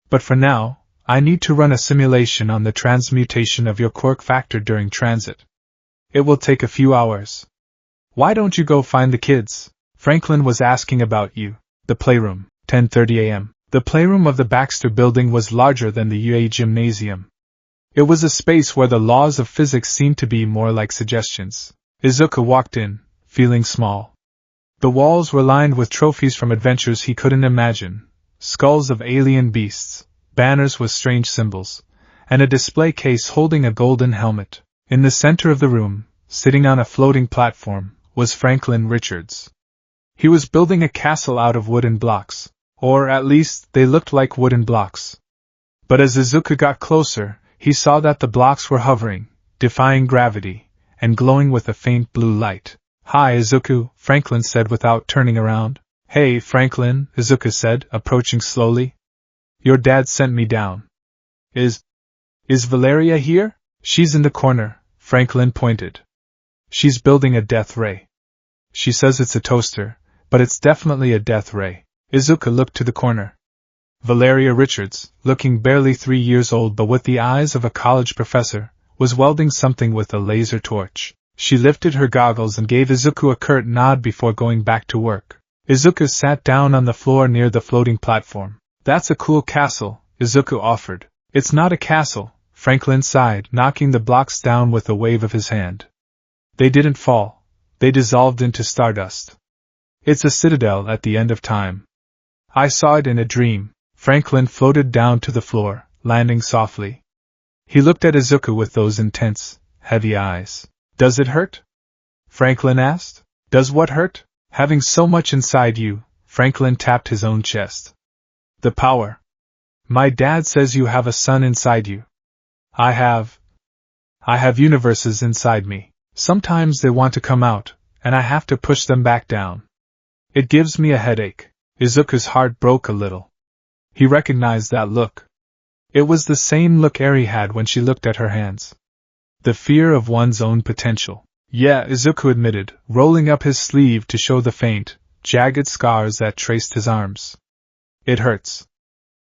But for now, I need to run a simulation on the transmutation of your quirk factor during transit. It will take a few hours. Why don't you go find the kids? Franklin was asking about you. The playroom, 10:30 a.m. The playroom of the Baxter building was larger than the UA gymnasium. It was a space where the laws of physics seemed to be more like suggestions. Izuku walked in, feeling small. The walls were lined with trophies from adventures he couldn't imagine, skulls of alien beasts, banners with strange symbols, and a display case holding a golden helmet. In the center of the room, sitting on a floating platform, was Franklin Richards. He was building a castle out of wooden blocks, or at least they looked like wooden blocks. But as Izuku got closer, he saw that the blocks were hovering, defying gravity, and glowing with a faint blue light. Hi Izuku, Franklin said without turning around. Hey Franklin, Izuku said, approaching slowly. Your dad sent me down. Is Valeria here? She's in the corner, Franklin pointed. She's building a death ray. She says it's a toaster, but it's definitely a death ray. Izuku looked to the corner. Valeria Richards, looking barely 3 years old but with the eyes of a college professor, was welding something with a laser torch. She lifted her goggles and gave Izuku a curt nod before going back to work. Izuku sat down on the floor near the floating platform. That's a cool castle, Izuku offered. It's not a castle, Franklin sighed, knocking the blocks down with a wave of his hand. They didn't fall. They dissolved into stardust. It's a citadel at the end of time. I saw it in a dream. Franklin floated down to the floor, landing softly. He looked at Izuku with those intense, heavy eyes. Does it hurt? Franklin asked. Does what hurt? Having so much inside you, Franklin tapped his own chest. The power. My dad says you have a son inside you. I have universes inside me. Sometimes they want to come out, and I have to push them back down. It gives me a headache. Izuku's heart broke a little. He recognized that look. It was the same look Eri had when she looked at her hands. The fear of one's own potential. Yeah, Izuku admitted, rolling up his sleeve to show the faint, jagged scars that traced his arms. It hurts.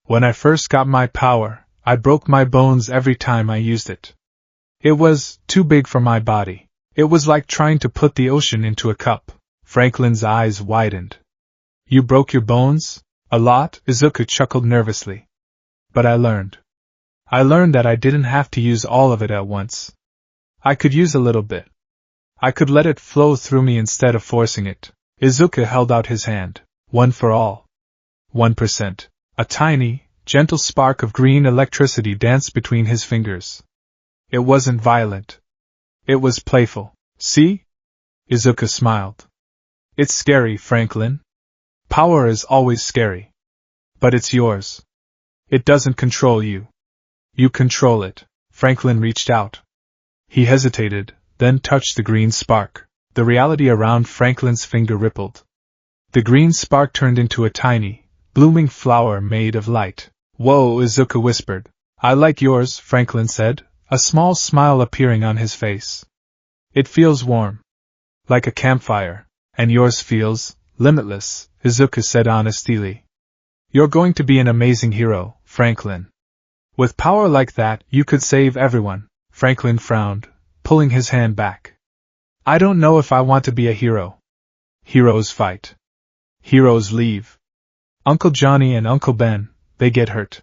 When I first got my power, I broke my bones every time I used it. It was too big for my body. It was like trying to put the ocean into a cup. Franklin's eyes widened. You broke your bones? A lot? Izuku chuckled nervously. But I learned. I learned that I didn't have to use all of it at once. I could use a little bit. I could let it flow through me instead of forcing it. Izuku held out his hand. One for all. 1%. A tiny, gentle spark of green electricity danced between his fingers. It wasn't violent. It was playful. See? Izuku smiled. It's scary, Franklin. Power is always scary. But it's yours. It doesn't control you. You control it. Franklin reached out. He hesitated, then touched the green spark. The reality around Franklin's finger rippled. The green spark turned into a tiny, blooming flower made of light. Whoa, Izuku whispered. I like yours, Franklin said, a small smile appearing on his face. It feels warm. Like a campfire. And yours feels limitless, Izuku said honestly. You're going to be an amazing hero, Franklin. With power like that, you could save everyone. Franklin frowned, pulling his hand back. I don't know if I want to be a hero. Heroes fight. Heroes leave. Uncle Johnny and Uncle Ben, they get hurt.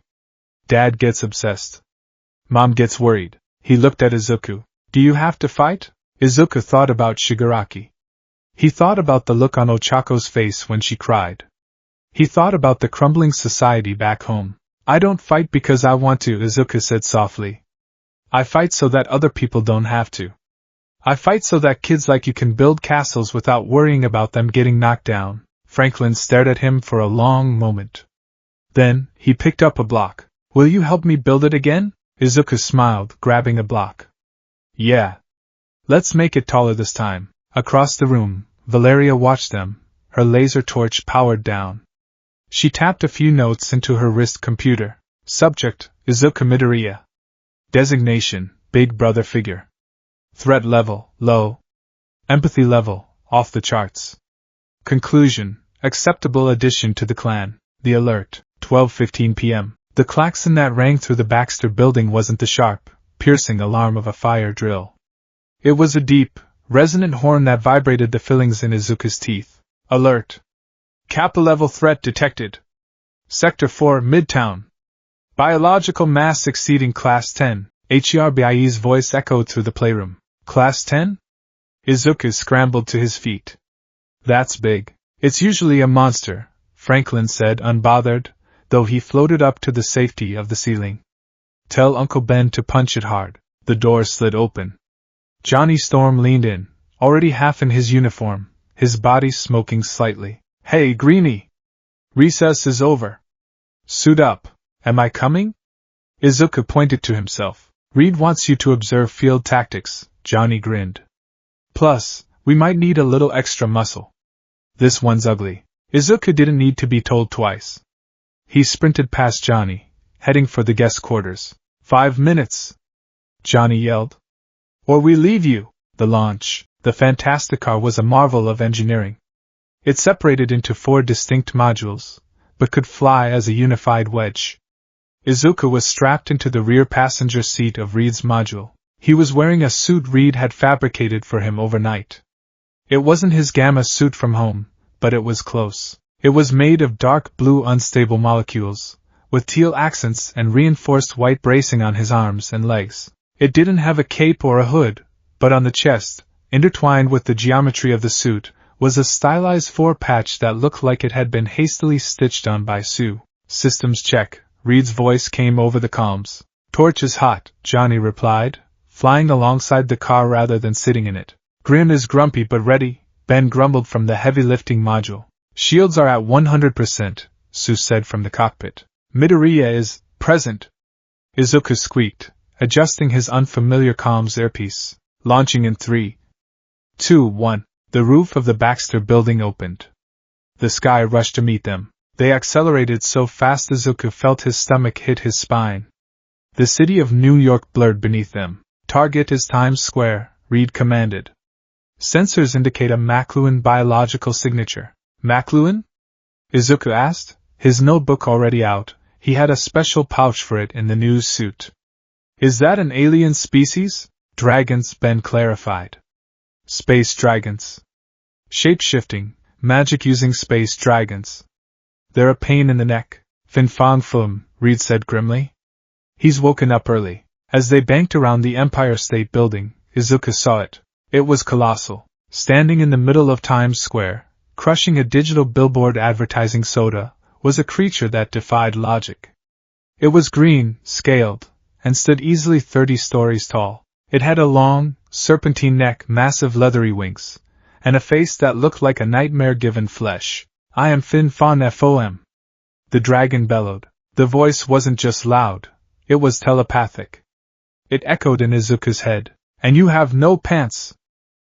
Dad gets obsessed. Mom gets worried. He looked at Izuku. Do you have to fight? Izuku thought about Shigaraki. He thought about the look on Ochako's face when she cried. He thought about the crumbling society back home. I don't fight because I want to, Izuku said softly. I fight so that other people don't have to. I fight so that kids like you can build castles without worrying about them getting knocked down. Franklin stared at him for a long moment. Then, he picked up a block. Will you help me build it again? Izuku smiled, grabbing a block. Yeah. Let's make it taller this time. Across the room, Valeria watched them, her laser torch powered down. She tapped a few notes into her wrist computer. Subject, Izuku Midoriya. Designation, Big Brother figure. Threat level, low. Empathy level, off the charts. Conclusion, acceptable addition to the clan. The alert, 12:15 p.m. The klaxon that rang through the Baxter building wasn't the sharp, piercing alarm of a fire drill. It was a deep, resonant horn that vibrated the fillings in Izuku's teeth. Alert. Kappa-level threat detected. Sector 4, Midtown. Biological mass exceeding Class 10, HERBIE's voice echoed through the playroom. Class 10? Izuku scrambled to his feet. That's big. It's usually a monster, Franklin said unbothered, though he floated up to the safety of the ceiling. Tell Uncle Ben to punch it hard. The door slid open. Johnny Storm leaned in, already half in his uniform, his body smoking slightly. Hey, Greenie! Recess is over. Suit up. Am I coming? Izuku pointed to himself. Reed wants you to observe field tactics, Johnny grinned. Plus, we might need a little extra muscle. This one's ugly. Izuku didn't need to be told twice. He sprinted past Johnny, heading for the guest quarters. 5 minutes! Johnny yelled. Or we leave you! The launch, the Fantasticar, was a marvel of engineering. It separated into 4 distinct modules, but could fly as a unified wedge. Izuku was strapped into the rear passenger seat of Reed's module. He was wearing a suit Reed had fabricated for him overnight. It wasn't his gamma suit from home, but it was close. It was made of dark blue unstable molecules, with teal accents and reinforced white bracing on his arms and legs. It didn't have a cape or a hood, but on the chest, intertwined with the geometry of the suit, was a stylized four-patch that looked like it had been hastily stitched on by Sue. Systems check, Reed's voice came over the comms. Torch is hot, Johnny replied, flying alongside the car rather than sitting in it. Grim is grumpy but ready, Ben grumbled from the heavy lifting module. Shields are at 100%, Sue said from the cockpit. Midoriya is present. Izuku squeaked, adjusting his unfamiliar comms earpiece. Launching in 3, 2, 1. The roof of the Baxter building opened. The sky rushed to meet them. They accelerated so fast Izuku felt his stomach hit his spine. The city of New York blurred beneath them. Target is Times Square, Reed commanded. Sensors indicate a McLuhan biological signature. McLuhan? Izuku asked, his notebook already out. He had a special pouch for it in the news suit. Is that an alien species? Dragons, Ben clarified. Space dragons. Shape-shifting, magic using space dragons. They're a pain in the neck. Fin Fang Fum, Reed said grimly. He's woken up early. As they banked around the Empire State Building, Izuku saw it. It was colossal. Standing in the middle of Times Square, crushing a digital billboard advertising soda, was a creature that defied logic. It was green, scaled, and stood easily 30 stories tall. It had a long, serpentine neck, massive leathery wings, and a face that looked like a nightmare given flesh. I am Fin Fang Fom. The dragon bellowed. The voice wasn't just loud, it was telepathic. It echoed in Izuku's head. And you have no pants!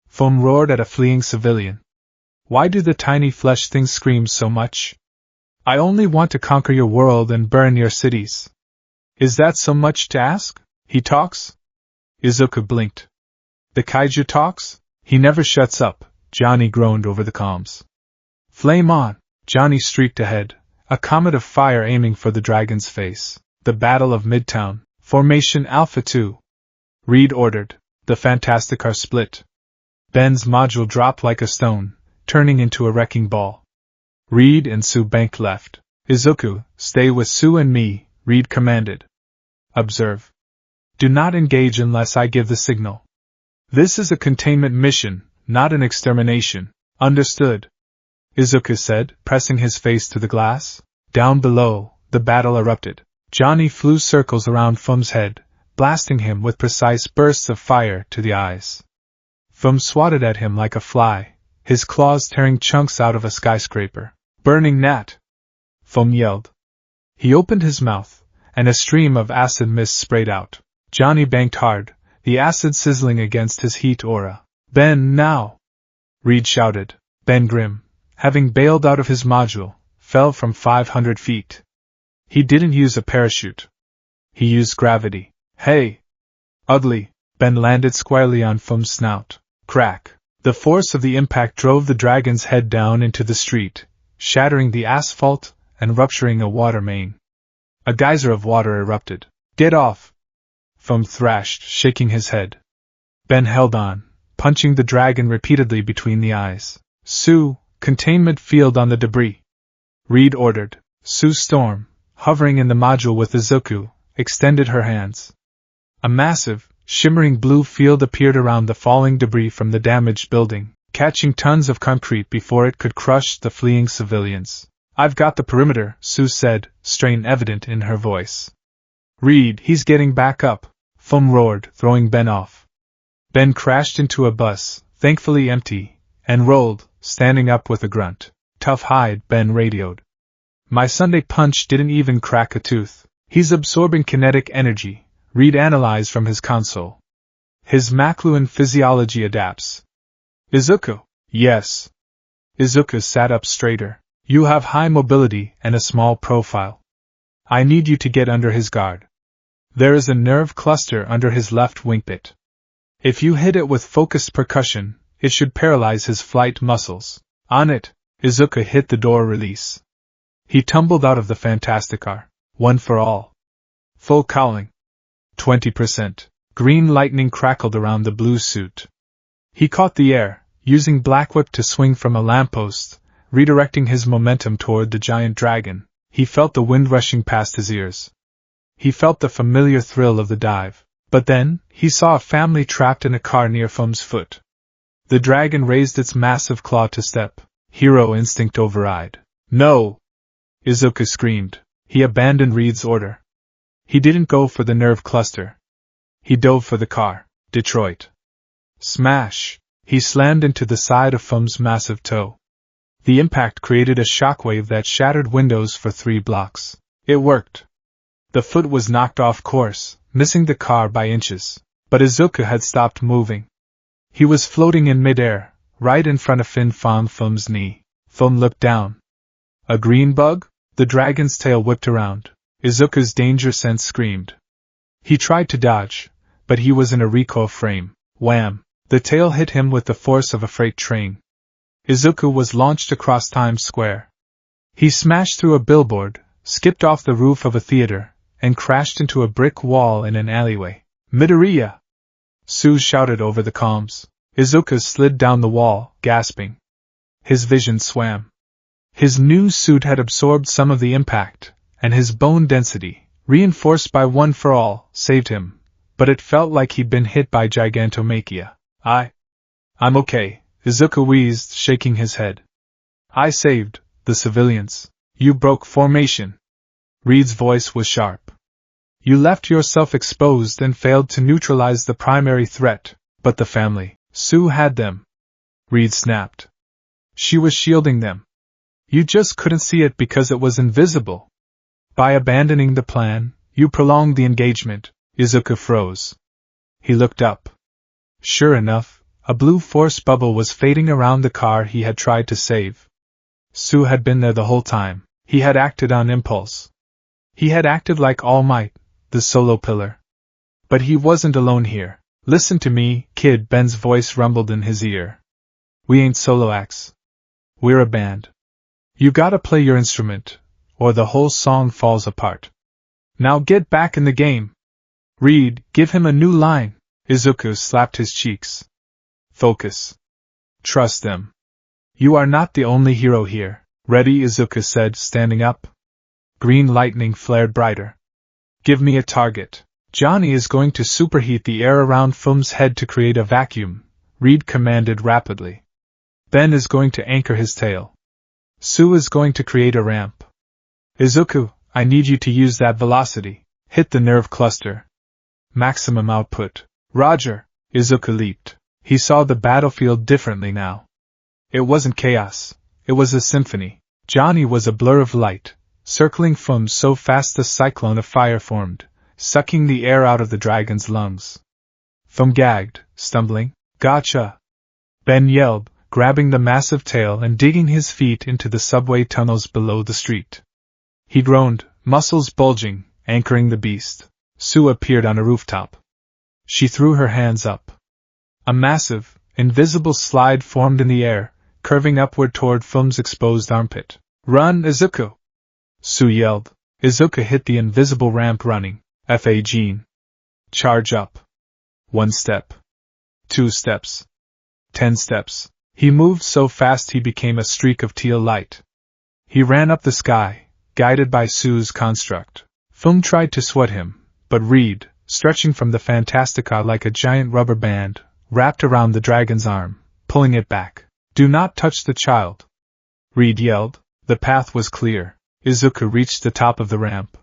Fom roared at a fleeing civilian. Why do the tiny flesh things scream so much? I only want to conquer your world and burn your cities. Is that so much to ask? He talks? Izuku blinked. The kaiju talks? He never shuts up, Johnny groaned over the comms. Flame on! Johnny streaked ahead, a comet of fire aiming for the dragon's face. The Battle of Midtown, Formation Alpha 2. Reed ordered. The Fantasticar split. Ben's module dropped like a stone, turning into a wrecking ball. Reed and Sue banked left. Izuku, stay with Sue and me, Reed commanded. Observe. Do not engage unless I give the signal. This is a containment mission, not an extermination. Understood? Izuku said, pressing his face to the glass. Down below, the battle erupted. Johnny flew circles around Fum's head, blasting him with precise bursts of fire to the eyes. Fum swatted at him like a fly, his claws tearing chunks out of a skyscraper. Burning gnat! Fum yelled. He opened his mouth, and a stream of acid mist sprayed out. Johnny banked hard, the acid sizzling against his heat aura. Ben, now! Reed shouted. Ben Grimm, having bailed out of his module, fell from 500 feet. He didn't use a parachute. He used gravity. Hey! Ugly! Ben landed squarely on Fum's snout. Crack! The force of the impact drove the dragon's head down into the street, shattering the asphalt and rupturing a water main. A geyser of water erupted. Get off! Fum thrashed, shaking his head. Ben held on, punching the dragon repeatedly between the eyes. Sue, containment field on the debris. Reed ordered. Sue Storm, hovering in the module with Izuku, extended her hands. A massive, shimmering blue field appeared around the falling debris from the damaged building, catching tons of concrete before it could crush the fleeing civilians. I've got the perimeter, Sue said, strain evident in her voice. Reed, he's getting back up, Fum roared, throwing Ben off. Ben crashed into a bus, thankfully empty, and rolled, standing up with a grunt. Tough hide, Ben radioed. My Sunday punch didn't even crack a tooth. He's absorbing kinetic energy, Reed analyzed from his console. His McLuhan physiology adapts. Izuku? Yes. Izuku sat up straighter. You have high mobility and a small profile. I need you to get under his guard. There is a nerve cluster under his left wingtip. If you hit it with focused percussion, it should paralyze his flight muscles. On it! Izuku hit the door release. He tumbled out of the Fantasticar. One for all. Full cowling. 20%. Green lightning crackled around the blue suit. He caught the air, using Black Whip to swing from a lamppost, redirecting his momentum toward the giant dragon. He felt the wind rushing past his ears. He felt the familiar thrill of the dive. But then, he saw a family trapped in a car near Fum's foot. The dragon raised its massive claw to step. Hero instinct override. No! Izuku screamed. He abandoned Reed's order. He didn't go for the nerve cluster. He dove for the car. Detroit. Smash! He slammed into the side of Fum's massive toe. The impact created a shockwave that shattered windows for 3 blocks. It worked. The foot was knocked off course, missing the car by inches. But Izuku had stopped moving. He was floating in midair, right in front of Fum's knee. Fum looked down. A green bug? The dragon's tail whipped around. Izuku's danger sense screamed. He tried to dodge, but he was in a recoil frame. Wham! The tail hit him with the force of a freight train. Izuku was launched across Times Square. He smashed through a billboard, skipped off the roof of a theater, and crashed into a brick wall in an alleyway. Midoriya! Sue shouted over the comms. Izuku slid down the wall, gasping. His vision swam. His new suit had absorbed some of the impact, and his bone density, reinforced by One for All, saved him, but it felt like he'd been hit by gigantomachia. I'm okay, Izuku wheezed, shaking his head. I saved the civilians. You broke formation. Reed's voice was sharp. You left yourself exposed and failed to neutralize the primary threat, but the family, Sue had them. Reed snapped. She was shielding them. You just couldn't see it because it was invisible. By abandoning the plan, you prolonged the engagement. Izuku froze. He looked up. Sure enough, a blue force bubble was fading around the car he had tried to save. Sue had been there the whole time. He had acted on impulse. He had acted like All Might, the solo pillar. But he wasn't alone here. Listen to me, kid, Ben's voice rumbled in his ear. We ain't solo acts. We're a band. You gotta play your instrument, or the whole song falls apart. Now get back in the game. Reed, give him a new line. Izuku slapped his cheeks. Focus. Trust them. You are not the only hero here. Ready, Izuku said, standing up. Green lightning flared brighter. Give me a target. Johnny is going to superheat the air around Fum's head to create a vacuum, Reed commanded rapidly. Ben is going to anchor his tail. Sue is going to create a ramp. Izuku, I need you to use that velocity. Hit the nerve cluster. Maximum output. Roger. Izuku leaped. He saw the battlefield differently now. It wasn't chaos. It was a symphony. Johnny was a blur of light, circling Fum so fast a cyclone of fire formed, sucking the air out of the dragon's lungs. Fum gagged, stumbling. Gotcha! Ben yelled, grabbing the massive tail and digging his feet into the subway tunnels below the street. He groaned, muscles bulging, anchoring the beast. Sue appeared on a rooftop. She threw her hands up. A massive, invisible slide formed in the air, curving upward toward Fum's exposed armpit. Run, Izuku! Sue yelled. Izuku hit the invisible ramp running. F.A. Jean. Charge up. 1 step. 2 steps. 10 steps. He moved so fast he became a streak of teal light. He ran up the sky, guided by Sue's construct. Fum tried to swat him, but Reed, stretching from the Fantastica like a giant rubber band, wrapped around the dragon's arm, pulling it back. Do not touch the child. Reed yelled. The path was clear. Izuku reached the top of the ramp.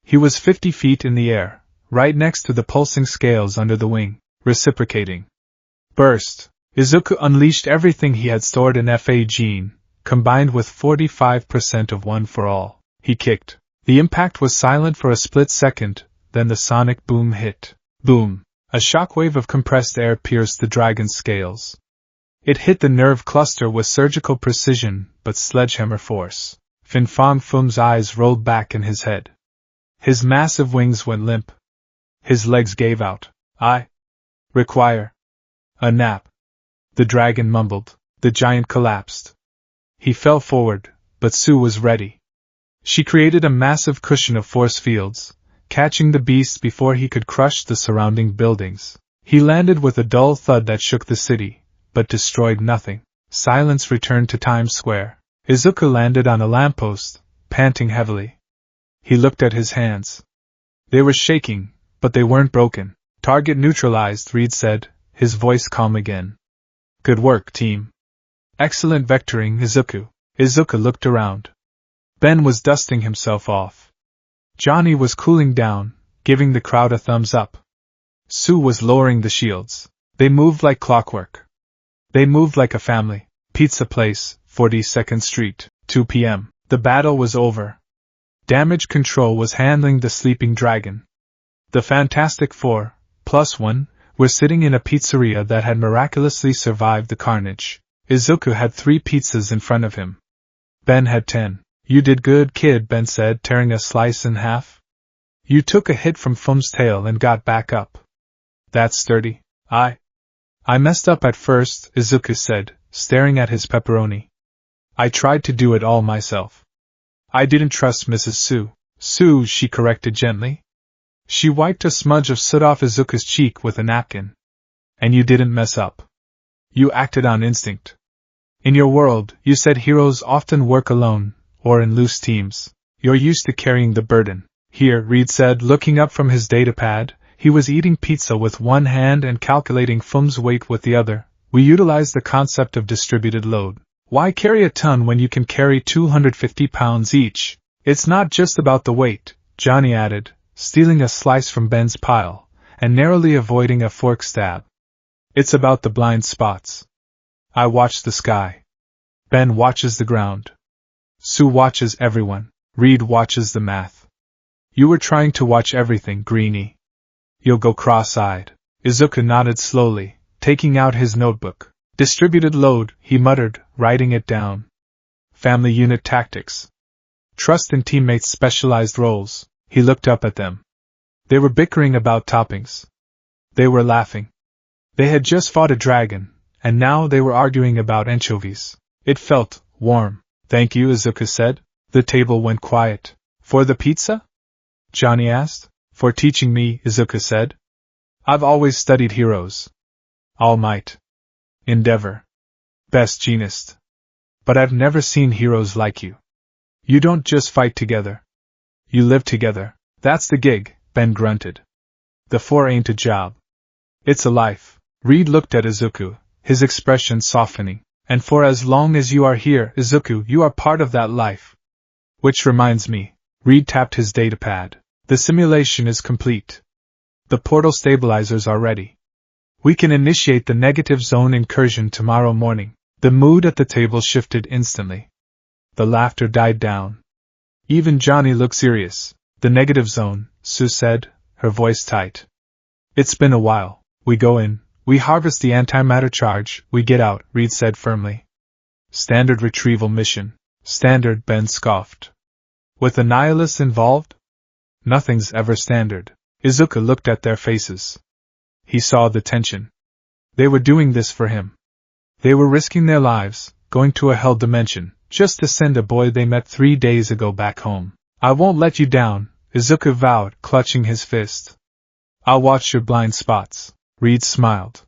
He was 50 feet in the air, right next to the pulsing scales under the wing, reciprocating. Burst. Izuku unleashed everything he had stored in F.A. Jean, combined with 45% of One for All. He kicked. The impact was silent for a split second, then the sonic boom hit. Boom. A shockwave of compressed air pierced the dragon's scales. It hit the nerve cluster with surgical precision, but sledgehammer force. Fum's eyes rolled back in his head. His massive wings went limp. His legs gave out. I require a nap. The dragon mumbled. The giant collapsed. He fell forward, but Sue was ready. She created a massive cushion of force fields, catching the beast before he could crush the surrounding buildings. He landed with a dull thud that shook the city, but destroyed nothing. Silence returned to Times Square. Izuku landed on a lamppost, panting heavily. He looked at his hands. They were shaking, but they weren't broken. Target neutralized, Reed said, his voice calm again. Good work, team. Excellent vectoring, Izuku. Izuku looked around. Ben was dusting himself off. Johnny was cooling down, giving the crowd a thumbs up. Sue was lowering the shields. They moved like clockwork. They moved like a family. Pizza Place, 42nd Street, 2 p.m. The battle was over. Damage Control was handling the sleeping dragon. The Fantastic Four, +1, were sitting in a pizzeria that had miraculously survived the carnage. Izuku had 3 pizzas in front of him. Ben had 10. You did good, kid, Ben said, tearing a slice in half. You took a hit from Fum's tail and got back up. That's sturdy. I messed up at first, Izuku said, staring at his pepperoni. I tried to do it all myself. I didn't trust Mrs. Sue. Sue, she corrected gently. She wiped a smudge of soot off Izuku's cheek with a napkin. And you didn't mess up. You acted on instinct. In your world, you said heroes often work alone, or in loose teams. You're used to carrying the burden. Here, Reed said, looking up from his datapad. He was eating pizza with one hand and calculating Fum's weight with the other. We utilize the concept of distributed load. Why carry a ton when you can carry 250 pounds each? It's not just about the weight, Johnny added, stealing a slice from Ben's pile, and narrowly avoiding a fork stab. It's about the blind spots. I watch the sky. Ben watches the ground. Sue watches everyone. Reed watches the math. You were trying to watch everything, Greenie. You'll go cross-eyed. Izuku nodded slowly, taking out his notebook. Distributed load, he muttered, writing it down. Family unit tactics. Trust in teammates' specialized roles. He looked up at them. They were bickering about toppings. They were laughing. They had just fought a dragon, and now they were arguing about anchovies. It felt warm. Thank you, Izuku said. The table went quiet. For the pizza? Johnny asked. For teaching me, Izuku said. I've always studied heroes. All Might. Endeavor. Best Genist. But I've never seen heroes like you. You don't just fight together. You live together. That's the gig, Ben grunted. The 4 ain't a job. It's a life. Reed looked at Izuku, his expression softening. And for as long as you are here, Izuku, you are part of that life. Which reminds me. Reed tapped his datapad. The simulation is complete. The portal stabilizers are ready. We can initiate the negative zone incursion tomorrow morning. The mood at the table shifted instantly. The laughter died down. Even Johnny looked serious. The negative zone, Sue said, her voice tight. It's been a while. We go in, we harvest the antimatter charge, we get out, Reed said firmly. Standard retrieval mission. Standard, Ben scoffed. With the nihilists involved? Nothing's ever standard. Izuku looked at their faces. He saw the tension. They were doing this for him. They were risking their lives, going to a hell dimension, just to send a boy they met 3 days ago back home. I won't let you down, Izuku vowed, clutching his fist. I'll watch your blind spots. Reed smiled.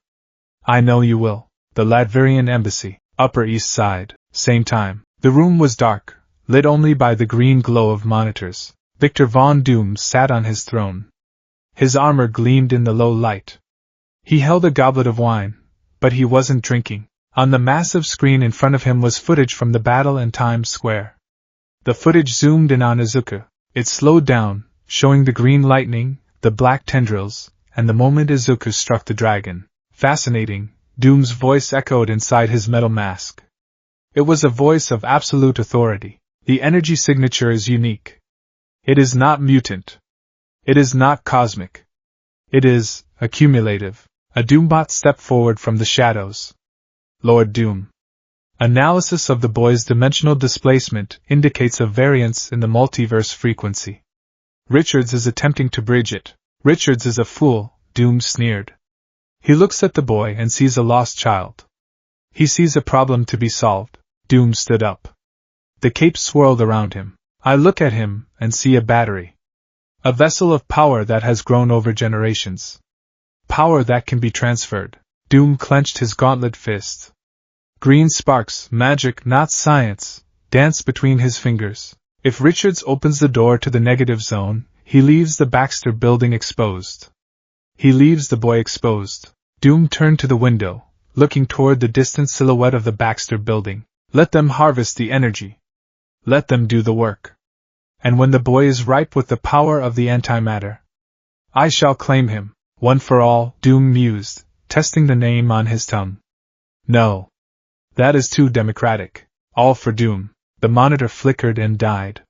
I know you will. The Latverian Embassy, Upper East Side, same time. The room was dark, lit only by the green glow of monitors. Victor Von Doom sat on his throne. His armor gleamed in the low light. He held a goblet of wine, but he wasn't drinking. On the massive screen in front of him was footage from the battle in Times Square. The footage zoomed in on Izuku. It slowed down, showing the green lightning, the black tendrils, and the moment Izuku struck the dragon. Fascinating, Doom's voice echoed inside his metal mask. It was a voice of absolute authority. The energy signature is unique. It is not mutant. It is not cosmic. It is accumulative. A Doombot stepped forward from the shadows. Lord Doom. Analysis of the boy's dimensional displacement indicates a variance in the multiverse frequency. Richards is attempting to bridge it. Richards is a fool, Doom sneered. He looks at the boy and sees a lost child. He sees a problem to be solved. Doom stood up. The cape swirled around him. I look at him and see a battery. A vessel of power that has grown over generations. Power that can be transferred. Doom clenched his gauntlet fist. Green sparks, magic, not science, danced between his fingers. If Richards opens the door to the negative zone, he leaves the Baxter building exposed. He leaves the boy exposed. Doom turned to the window, looking toward the distant silhouette of the Baxter building. Let them harvest the energy. Let them do the work. And when the boy is ripe with the power of the antimatter, I shall claim him, one for all, Doom mused, testing the name on his tongue. No. That is too democratic. All for Doom. The monitor flickered and died.